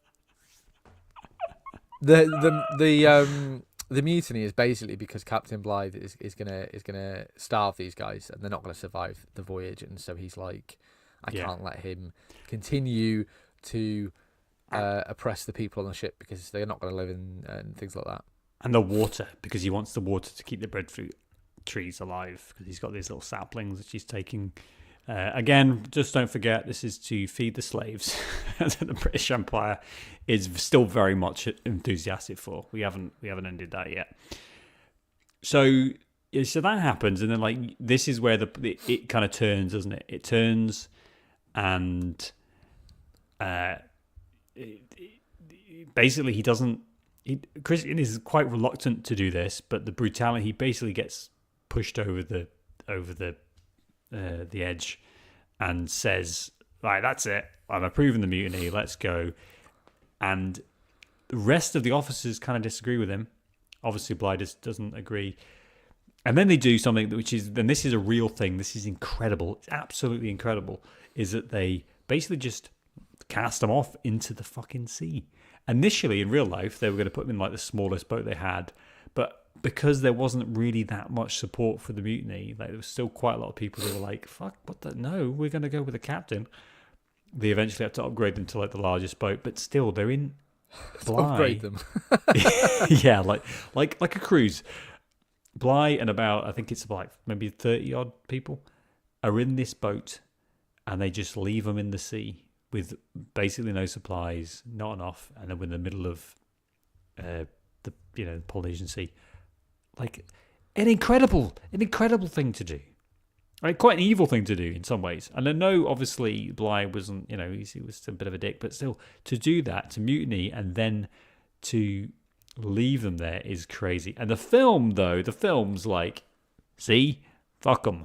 the mutiny is basically because Captain Blythe is gonna starve these guys and they're not gonna survive the voyage, and so he's like, I can't let him continue to oppress the people on the ship because they're not gonna live in and things like that. And the water, because he wants the water to keep the breadfruit trees alive, because he's got these little saplings which he's taking. Again, just don't forget, this is to feed the slaves that the British Empire is still very much enthusiastic for. We haven't ended that yet. So that happens, and then like this is where it kind of turns, doesn't it? It turns, and basically Christian is quite reluctant to do this, but the brutality, he basically gets pushed over the edge and says, right, that's it, I'm approving the mutiny, let's go. And the rest of the officers kind of disagree with him. Obviously Blythe doesn't agree, and then they do something which is, and this is a real thing, this is incredible, it's absolutely incredible, is that they basically just cast them off into the fucking sea. Initially in real life they were going to put them in like the smallest boat they had, but because there wasn't really that much support for the mutiny, like there was still quite a lot of people who were like, fuck, what the, no, we're going to go with the captain. They eventually had to upgrade them to like the largest boat, but still they're in Bly. Upgrade them. Yeah, like a cruise. Bly and about, I think it's like maybe 30 odd people are in this boat, and they just leave them in the sea with basically no supplies, not enough, and then we're in the middle of the Polynesian Sea. Like an incredible thing to do. Like quite an evil thing to do in some ways. And I know obviously Bly wasn't, he was a bit of a dick, but still to do that, to mutiny and then to leave them there is crazy. And the film's like, see, fuck them.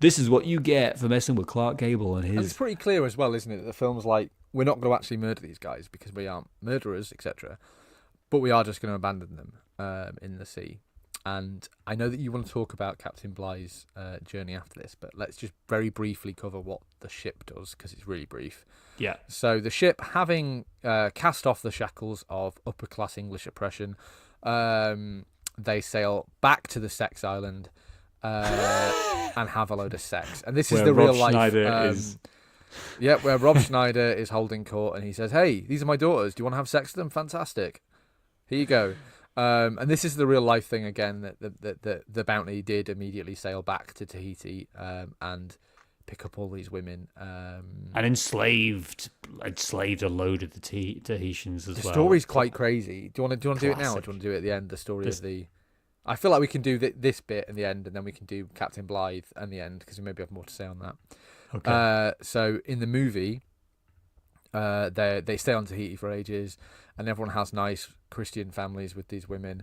This is what you get for messing with Clark Gable and his. And it's pretty clear as well, isn't it, that the film's like, we're not going to actually murder these guys because we aren't murderers, etc. But we are just going to abandon them in the sea. And I know that you want to talk about Captain Blythe's journey after this, but let's just very briefly cover what the ship does, because it's really brief. Yeah. So the ship, having cast off the shackles of upper-class English oppression, they sail back to the sex island and have a load of sex. And this is the real life. Yeah, where Rob Schneider is holding court and he says, hey, these are my daughters. Do you want to have sex with them? Fantastic. Here you go. And this is the real life thing again, that the Bounty did immediately sail back to Tahiti and pick up all these women. And enslaved a load of the Tahitians as well. The story's quite crazy. Do you want to do it now, or do you want to do it at the end? The story of the... I feel like we can do this bit in the end, and then we can do Captain Blythe and the end, because we maybe have more to say on that. Okay. So in the movie, they stay on Tahiti for ages, and everyone has nice Christian families with these women,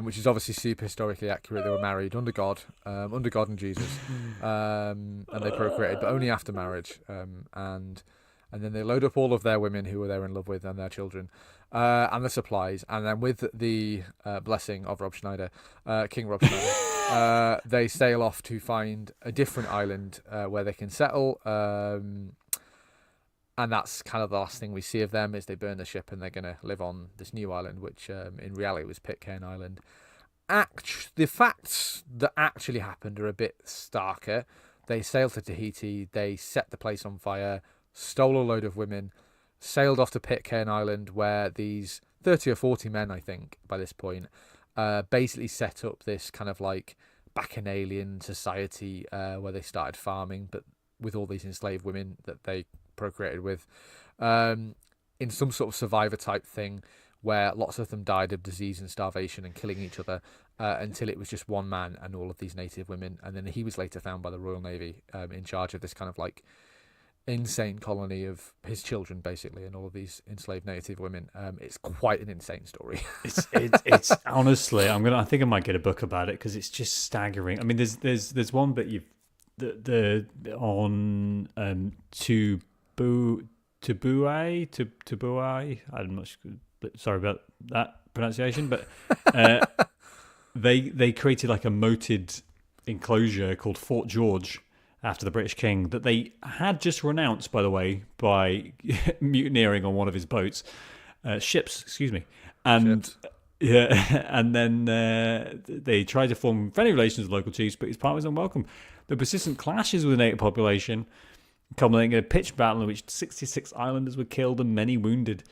which is obviously super historically accurate. They were married under God and Jesus, and they procreated, but only after marriage. And then they load up all of their women who were they're in love with and their children, and the supplies, and then with the blessing of Rob Schneider, King Rob Schneider, they sail off to find a different island where they can settle. And that's kind of the last thing we see of them, is they burn the ship and they're going to live on this new island, which in reality was Pitcairn Island. The facts that actually happened are a bit starker. They sailed to Tahiti, they set the place on fire, stole a load of women, sailed off to Pitcairn Island, where these 30 or 40 men, I think, by this point, basically set up this kind of like bacchanalian society where they started farming, but with all these enslaved women that they procreated with, in some sort of survivor type thing, where lots of them died of disease and starvation and killing each other, until it was just one man and all of these native women. And then he was later found by the Royal Navy, in charge of this kind of like insane colony of his children, basically, and all of these enslaved native women. It's quite an insane story. It's honestly, I think I might get a book about it because it's just staggering. I mean, there's one bit the on Tubuai. I'm not sorry about that pronunciation, but they created like a moated enclosure called Fort George after the British King that they had just renounced, by the way, by mutineering on one of his ships, excuse me. And Ships. yeah, and then they tried to form friendly relations with local chiefs, but his part was unwelcome. The persistent clashes with the native population culminating in a pitched battle in which 66 islanders were killed and many wounded.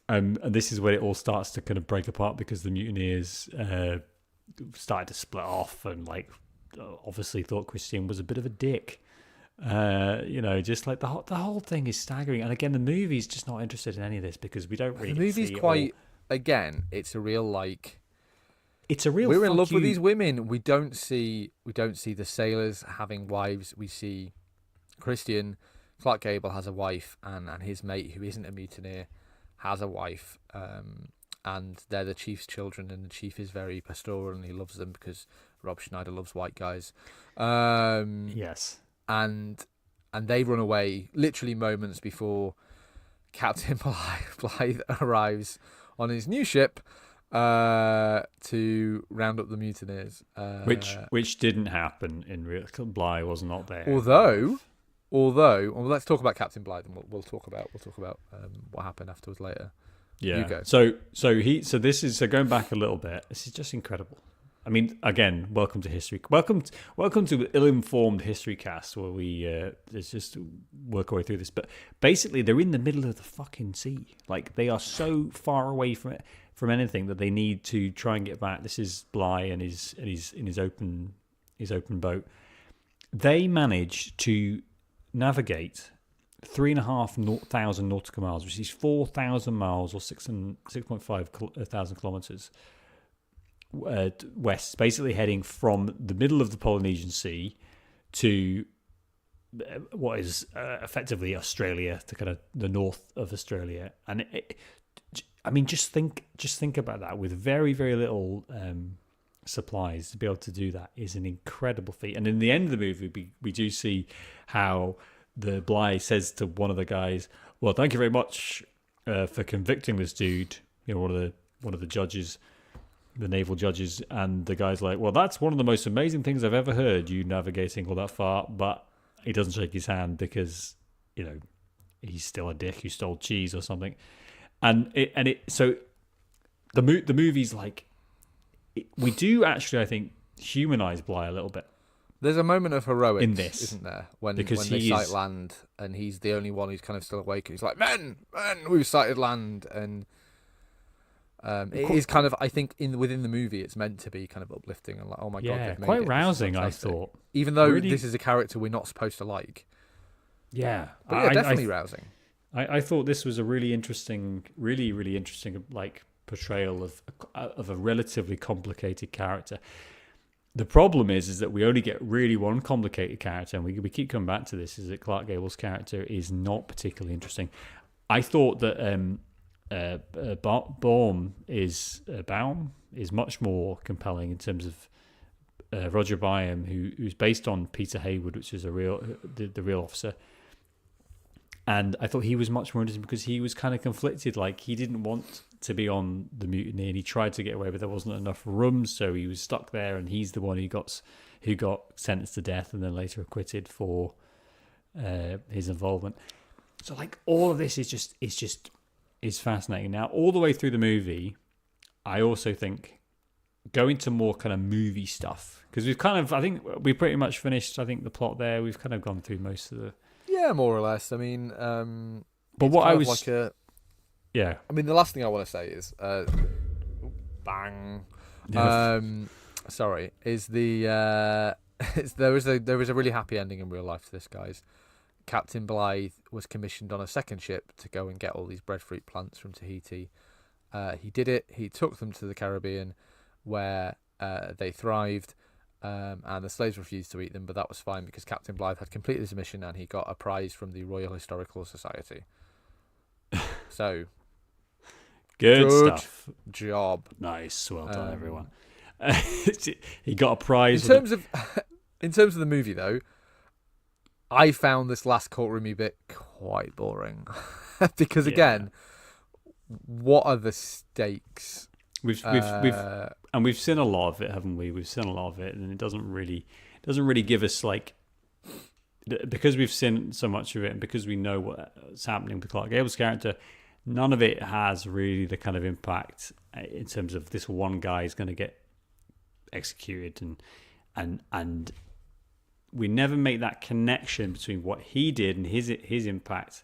And this is where it all starts to kind of break apart because the mutineers started to split off and like obviously thought Christian was a bit of a dick. Just like the whole thing is staggering. And again, the movie's just not interested in any of this because we don't really. The movie's see quite. Again, it's a real like. It's a real. We're in love with these women. We don't see the sailors having wives. We see Christian. Clark Gable has a wife, and his mate, who isn't a mutineer, has a wife. And they're the chief's children, and the chief is very pastoral and he loves them because Rob Schneider loves white guys. Yes. And they run away literally moments before Captain Blythe arrives on his new ship to round up the mutineers. Which didn't happen in real. Bligh was not there. Although, well, let's talk about Captain Blythe, and we'll talk about what happened afterwards later. Yeah. You go. So going back a little bit. This is just incredible. I mean, again, welcome to history. Welcome to ill-informed history cast, where we let's just work our way through this. But basically, they're in the middle of the fucking sea. Like they are so far away from anything that they need to try and get back. This is Bligh and his open boat. They manage to navigate 3,500 nautical miles, which is 4,000 miles or 6.5 thousand kilometers west, basically heading from the middle of the Polynesian Sea to what is effectively Australia, to kind of the north of Australia. And just think about that. With very, very little supplies, to be able to do that is an incredible feat. And in the end of the movie, we do see how the Bligh says to one of the guys, "Well, thank you very much for convicting this dude." One of the judges, the naval judges, and the guy's like, "Well, that's one of the most amazing things I've ever heard. You navigating all that far," but he doesn't shake his hand because he's still a dick who stole cheese or something. So the movie's like, we do actually, I think, humanize Bligh a little bit. There's a moment of heroics in this, isn't there? When they he's sight land and he's the only one who's kind of still awake. He's like, men, we've sighted land. And it is kind of, I think, within the movie, it's meant to be kind of uplifting and like, oh my God, they've made quite it. rousing, I thought. Even though really, this is a character we're not supposed to like. Yeah. But yeah, definitely rousing. I thought this was a really interesting, really interesting, like, portrayal of a relatively complicated character. The problem is that we only get really one complicated character, and we keep coming back to this, is that Clark Gable's character is not particularly interesting. I thought that Baum is much more compelling in terms of Roger Byam, who's based on Peter Haywood, which is the real officer. And I thought he was much more interesting because he was kind of conflicted. Like, he didn't want to be on the mutiny, and he tried to get away, but there wasn't enough room, so he was stuck there. And he's the one who got sentenced to death and then later acquitted for his involvement. So, like, all of this is fascinating. Now, all the way through the movie, I also think go into more kind of movie stuff, because I think we pretty much finished. I think the plot there. We've kind of gone through most of the. Yeah, more or less. I mean, but what I was like yeah. I mean, the last thing I want to say is, bang. Yeah. Sorry, is there is a really happy ending in real life to this, guys. Captain Blythe was commissioned on a second ship to go and get all these breadfruit plants from Tahiti, He did it. He took them to the Caribbean, where they thrived, and the slaves refused to eat them. But that was fine because Captain Blythe had completed his mission and he got a prize from the Royal Historical Society. So, Good stuff. Job. Nice. Well done, everyone. He got a prize. In terms of the movie, though, I found this last courtroomy bit quite boring because again, what are the stakes? We've seen a lot of it, haven't we? We've seen a lot of it, and it doesn't really give us like, because we've seen so much of it, and because we know what's happening with Clark Gable's character. None of it has really the kind of impact in terms of this one guy is going to get executed, and we never make that connection between what he did and his impact.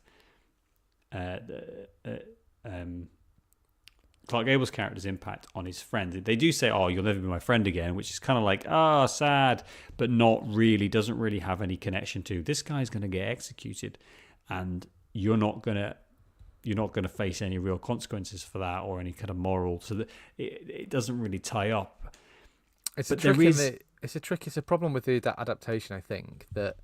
Clark Gable's character's impact on his friend. They do say, "Oh, you'll never be my friend again," which is kind of like, sad, but not really. Doesn't really have any connection to this guy's going to get executed, and you're not going to face any real consequences for that or any kind of moral. So that it doesn't really tie up. It's a trick. It's a problem with the adaptation. I think that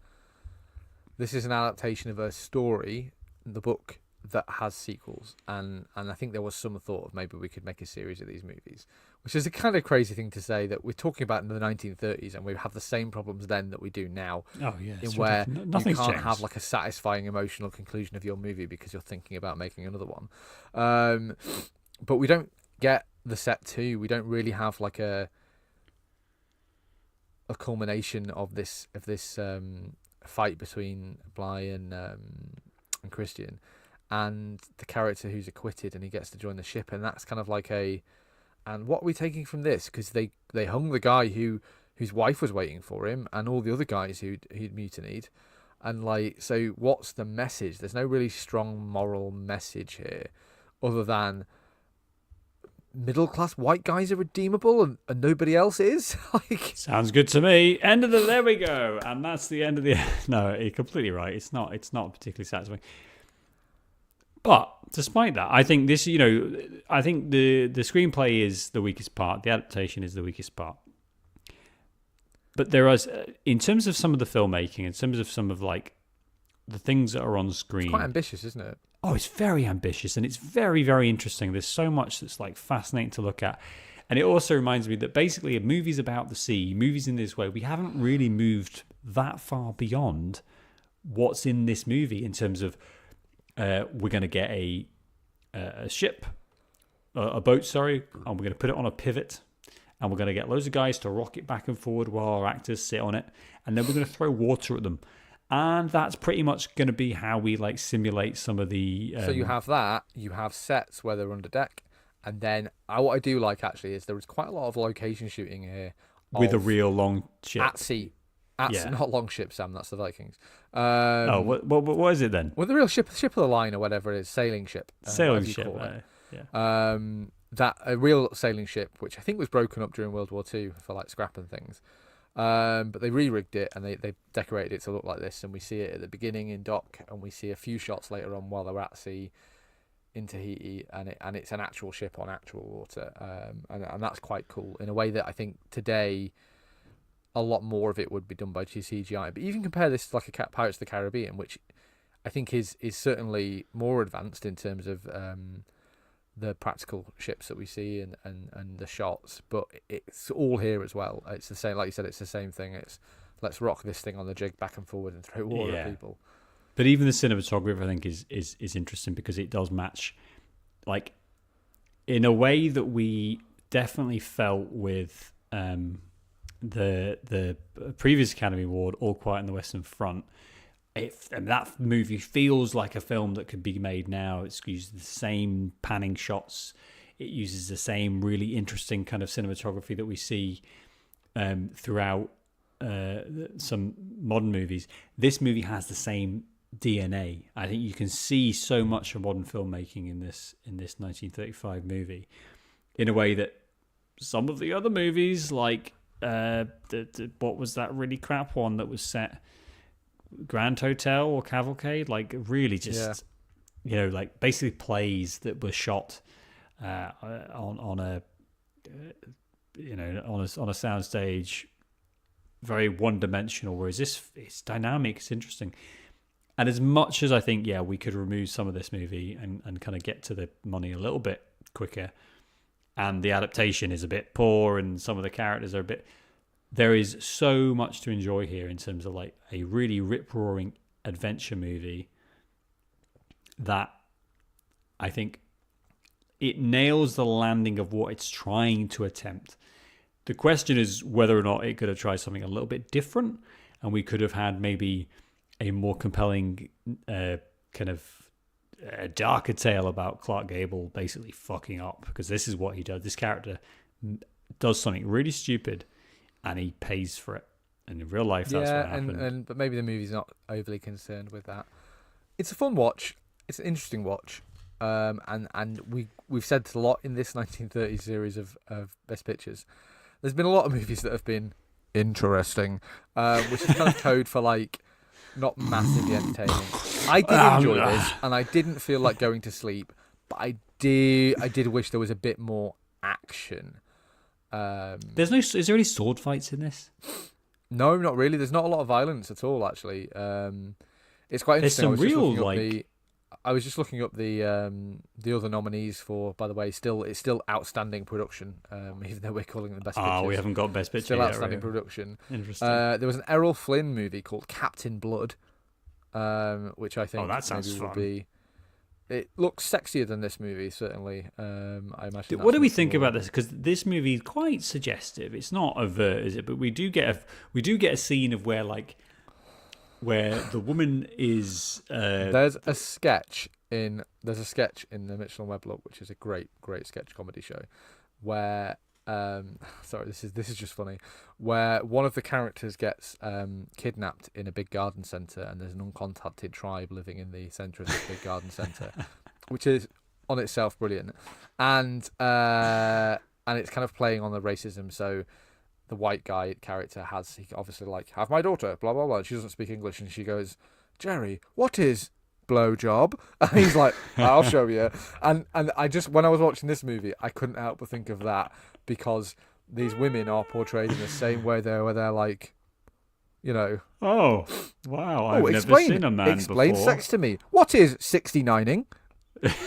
this is an adaptation of a story, the book, that has sequels, and I think there was some thought of maybe we could make a series of these movies, which is a kind of crazy thing to say, that we're talking about in the 1930s and we have the same problems then that we do now. Oh yeah, in where you can't changed. have like a satisfying emotional conclusion of your movie because you're thinking about making another one. But we don't get the set two. We don't really have like a culmination of this fight between Bly and Christian, and the character who's acquitted and he gets to join the ship, and that's kind of like and what are we taking from this? Because they hung the guy whose wife was waiting for him and all the other guys who'd mutinied, and like, so what's the message? There's no really strong moral message here other than middle class white guys are redeemable and nobody else is. Like, sounds good to me. There we go, and that's the end of the. No, you're completely right. It's not particularly satisfying. But despite that, I think this, I think the screenplay is the weakest part. The adaptation is the weakest part. But there is, in terms of some of the filmmaking, in terms of some of like the things that are on screen, it's quite ambitious, isn't it? Oh, it's very ambitious and it's very, very interesting. There's so much that's like fascinating to look at. And it also reminds me that basically movies about the sea, movies in this way, we haven't really moved that far beyond what's in this movie in terms of we're going to get a ship, a boat, sorry, and we're going to put it on a pivot, and we're going to get loads of guys to rock it back and forward while our actors sit on it, and then we're going to throw water at them. And that's pretty much going to be how we like simulate some of the. So you have that. You have sets where they're under deck, and then what I do like actually is there is quite a lot of location shooting here with a real long ship at sea. Not long ship, Sam. That's the Vikings. What is it then? Well, the real ship of the line or whatever it is, sailing ship. Sailing ship. That a real sailing ship, which I think was broken up during World War II for like scrap and things. But they re-rigged it and they decorated it to look like this, and we see it at the beginning in dock, and we see a few shots later on while they're at sea in Tahiti, and it's an actual ship on actual water, and that's quite cool in a way that I think today a lot more of it would be done by CGI. But even compare this to like a Pirates of the Caribbean, which I think is certainly more advanced in terms of the practical ships that we see and the shots, but it's all here as well. It's the same, like you said, it's the same thing. It's let's rock this thing on the jig back and forward and throw water at people. But even the cinematography, I think, is interesting because it does match, like, in a way that we definitely felt with the previous Academy Award, All Quiet on the Western Front. That movie feels like a film that could be made now. It's used the same panning shots. It uses the same really interesting kind of cinematography that we see throughout some modern movies. This movie has the same DNA. I think you can see so much of modern filmmaking in this 1935 movie, in a way that some of the other movies, like what was that really crap one that was set, Grand Hotel or Cavalcade, like really just like basically plays that were shot on a on a soundstage, very one dimensional. Whereas this, it's dynamic, it's interesting. And as much as I think, yeah, we could remove some of this movie and kind of get to the money a little bit quicker, and the adaptation is a bit poor and some of the characters are a bit... There is so much to enjoy here in terms of like a really rip-roaring adventure movie that I think it nails the landing of what it's trying to attempt. The question is whether or not it could have tried something a little bit different, and we could have had maybe a more compelling kind of darker tale about Clark Gable basically fucking up, because this is what he does. This character does something really stupid and he pays for it. And in real life, that's what happened. But maybe the movie's not overly concerned with that. It's a fun watch. It's an interesting watch. And we've said a lot in this 1930s series of Best Pictures. There's been a lot of movies that have been interesting, which is kind of code for like not massively entertaining. I did enjoy this, and I didn't feel like going to sleep, but I did wish there was a bit more action. There's no. Is there any sword fights in this? No, not really. There's not a lot of violence at all, actually. It's quite interesting. There's some real like. I was just looking up the other nominees for. By the way, it's still outstanding production, even though we're calling them Best Pictures. Oh, we haven't got Best Picture still yet, outstanding right? production. Interesting. There was an Errol Flynn movie called Captain Blood, which I think that sounds maybe fun. will be. It looks sexier than this movie, certainly. I imagine. What do we think about this? Because this movie is quite suggestive. It's not overt, is it? But we do get a scene of where the woman is. There's a sketch in the Mitchell and Webb Look, which is a great sketch comedy show, where sorry, this is just funny, where one of the characters gets kidnapped in a big garden centre, and there's an uncontacted tribe living in the centre of this big garden centre, which is on itself brilliant, and it's kind of playing on the racism. So the white guy character he obviously like, have my daughter, blah blah blah. She doesn't speak English, and she goes, Jerry, what is blowjob? And he's like, I'll show you. And I just, when I was watching this movie, I couldn't help but think of that, because these women are portrayed in the same way where they're like, you know, oh wow, I've never seen a man explain before. Sex to me. What is 69ing?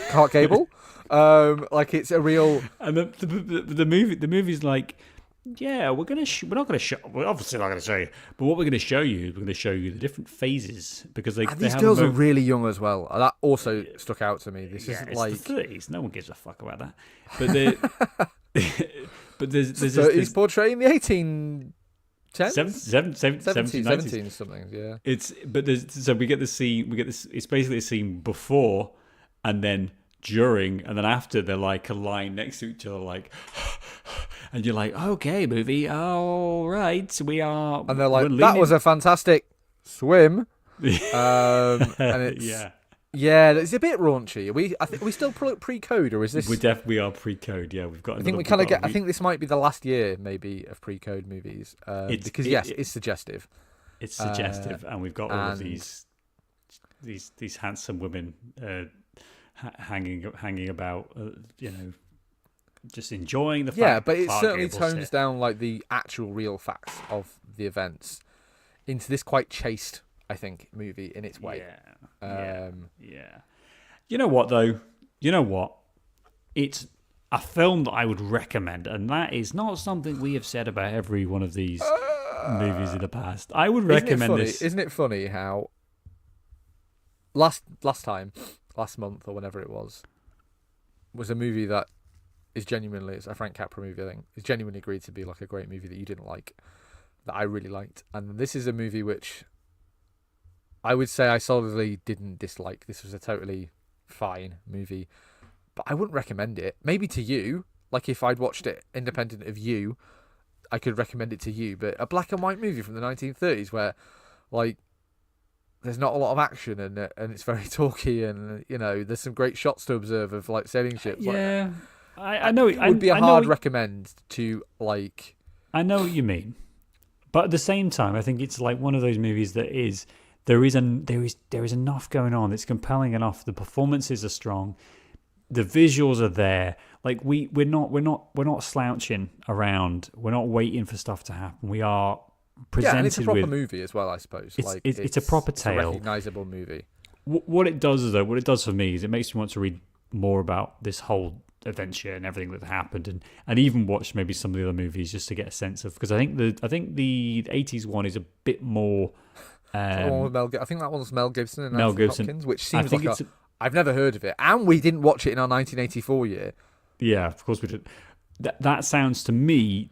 Clark Gable. Like it's a real. And the movie's like, yeah, we're not gonna show. We're obviously not gonna show you, but what we're gonna show you is we're gonna show you the different phases, because these girls are really young as well. That also stuck out to me. This isn't it's like the 30s. No one gives a fuck about that. But but there's he's portraying the 1810s, 17 something. Yeah. We get the scene. It's basically a scene before, and then during, and then after. They're like a line next to each other, like. And you're like, okay, movie, all right, we are. And they're like, that was a fantastic swim. And it's it's a bit raunchy. I think we still pre-code, or is this? We are pre-code. Yeah, we've got. I think we kind of get. I think this might be the last year, maybe, of pre-code movies, because it's suggestive. It's suggestive, and we've got all of these handsome women hanging about, just enjoying the fact. Yeah, but it Clark certainly Gable tones down like the actual real facts of the events into this quite chaste, I think, movie in its way. Yeah. You know what, though? It's a film that I would recommend, and that is not something we have said about every one of these movies in the past. I would recommend this. Isn't it funny how last month or whenever it was a movie that is genuinely, it's a Frank Capra movie, I think, is genuinely agreed to be like a great movie that you didn't like, that I really liked. And this is a movie which I would say I solidly didn't dislike. This was a totally fine movie, but I wouldn't recommend it. Maybe to you, like if I'd watched it independent of you, I could recommend it to you. But a black and white movie from the 1930s where like there's not a lot of action and it's very talky, and there's some great shots to observe of like sailing ships. Yeah. I know it would be a hard recommend to like. I know what you mean, but at the same time, I think it's like one of those movies that there is enough going on. It's compelling enough. The performances are strong. the visuals are there. Like we're not slouching around. We're not waiting for stuff to happen. We are presented and it's a proper with movie as well, I suppose. It's a proper tale. It's a recognisable movie. What it does for me is it makes me want to read more about this whole adventure and everything that happened, and even watch maybe some of the other movies just to get a sense of, because I think the 80s one is a bit more. I think that one's Mel Gibson and Mel Anthony Gibson, Hopkins, which seems like I've never heard of it, and we didn't watch it in our 1984 year. Yeah, of course we did. That sounds to me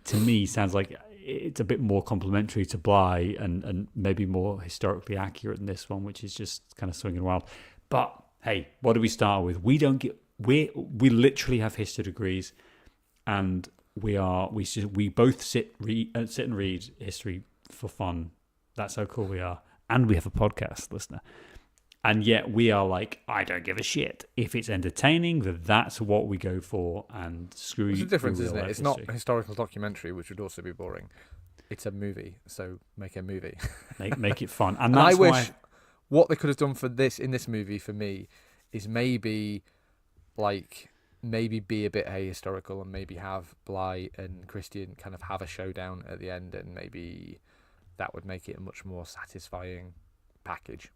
sounds like it's a bit more complimentary to Bly and maybe more historically accurate than this one, which is just kind of swinging wild. But hey, what do we start with? We literally have history degrees, and we both sit and read history for fun. That's how cool we are, and we have a podcast listener. And yet we are like, I don't give a shit. If it's entertaining, then that's what we go for. And screw you. There's a difference, isn't it? It's not a historical documentary, which would also be boring. It's a movie, so make a movie. make it fun. And I wish what they could have done in this movie for me is maybe be a bit ahistorical and maybe have Bly and Christian kind of have a showdown at the end, and maybe that would make it a much more satisfying package.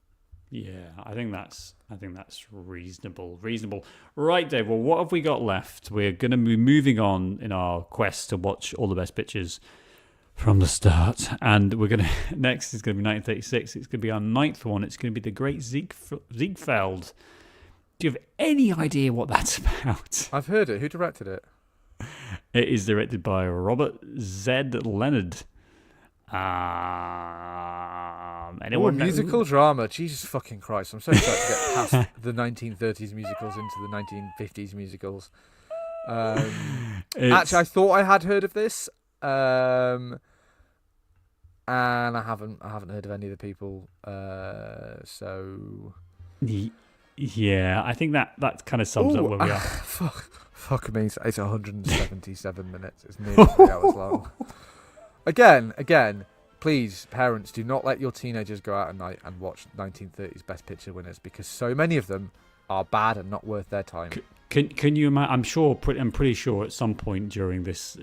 Yeah, I think that's reasonable. Right, Dave. Well, what have we got left? We're going to be moving on in our quest to watch all the best pictures from the start, and we're going to next is going to be 1936. It's going to be our ninth one. It's going to be the Great Ziegfeld. Do you have any idea what that's about? I've heard it. Who directed it? It is directed by Robert Z. Leonard. Anyone musical drama. Jesus fucking Christ. I'm so excited to get past the 1930s musicals into the 1950s musicals. Actually, I thought I had heard of this, and I haven't heard of any of the people. So yeah, I think that kind of sums up where we are. Fuck me. It's 177 minutes. It's nearly 3 hours long. Again, please, parents, do not let your teenagers go out at night and watch 1930s Best Picture winners, because so many of them are bad and not worth their time. Can you imagine? I'm pretty sure at some point during this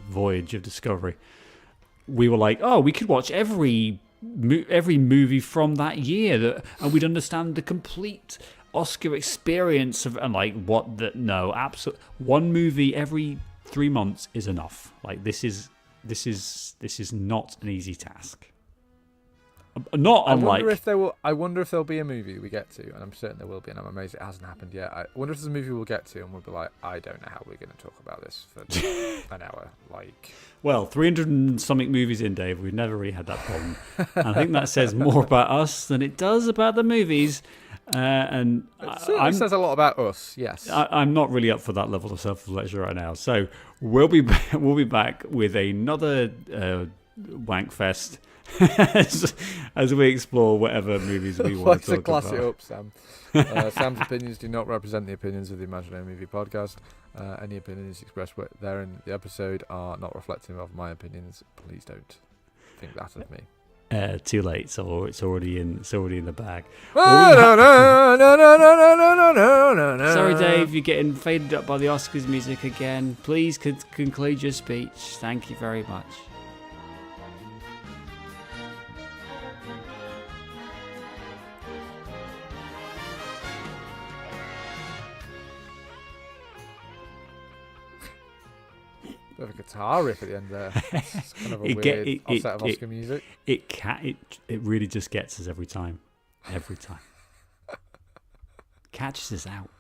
voyage of discovery, we were like, oh, we could watch every movie from that year, and we'd understand the complete Oscar experience of, and like what the no, absolutely, one movie every 3 months is enough. Like this is not an easy task. Not unlike. I wonder if there'll be a movie we get to, and I'm certain there will be, and I'm amazed it hasn't happened yet. I wonder if there's a movie we'll get to, and we'll be like, I don't know how we're going to talk about this for an hour. Well, 300 and something movies in, Dave. We've never really had that problem, and I think that says more about us than it does about the movies. And it certainly says a lot about us. Yes, I'm not really up for that level of self-reflection right now. So we'll be back with another wank fest as we explore whatever movies we want to talk about. Class it up, Sam. Sam's opinions do not represent the opinions of the Imaginary Movie Podcast. Any opinions expressed there in the episode are not reflective of my opinions. Please don't think that of me. Too late, so it's already in the bag. Sorry, Dave, you're getting faded up by the Oscars music again. Please conclude your speech. Thank you very much. A guitar riff at the end there. It's kind of a weird offset of Oscar music. It really just gets us every time. Catches us out.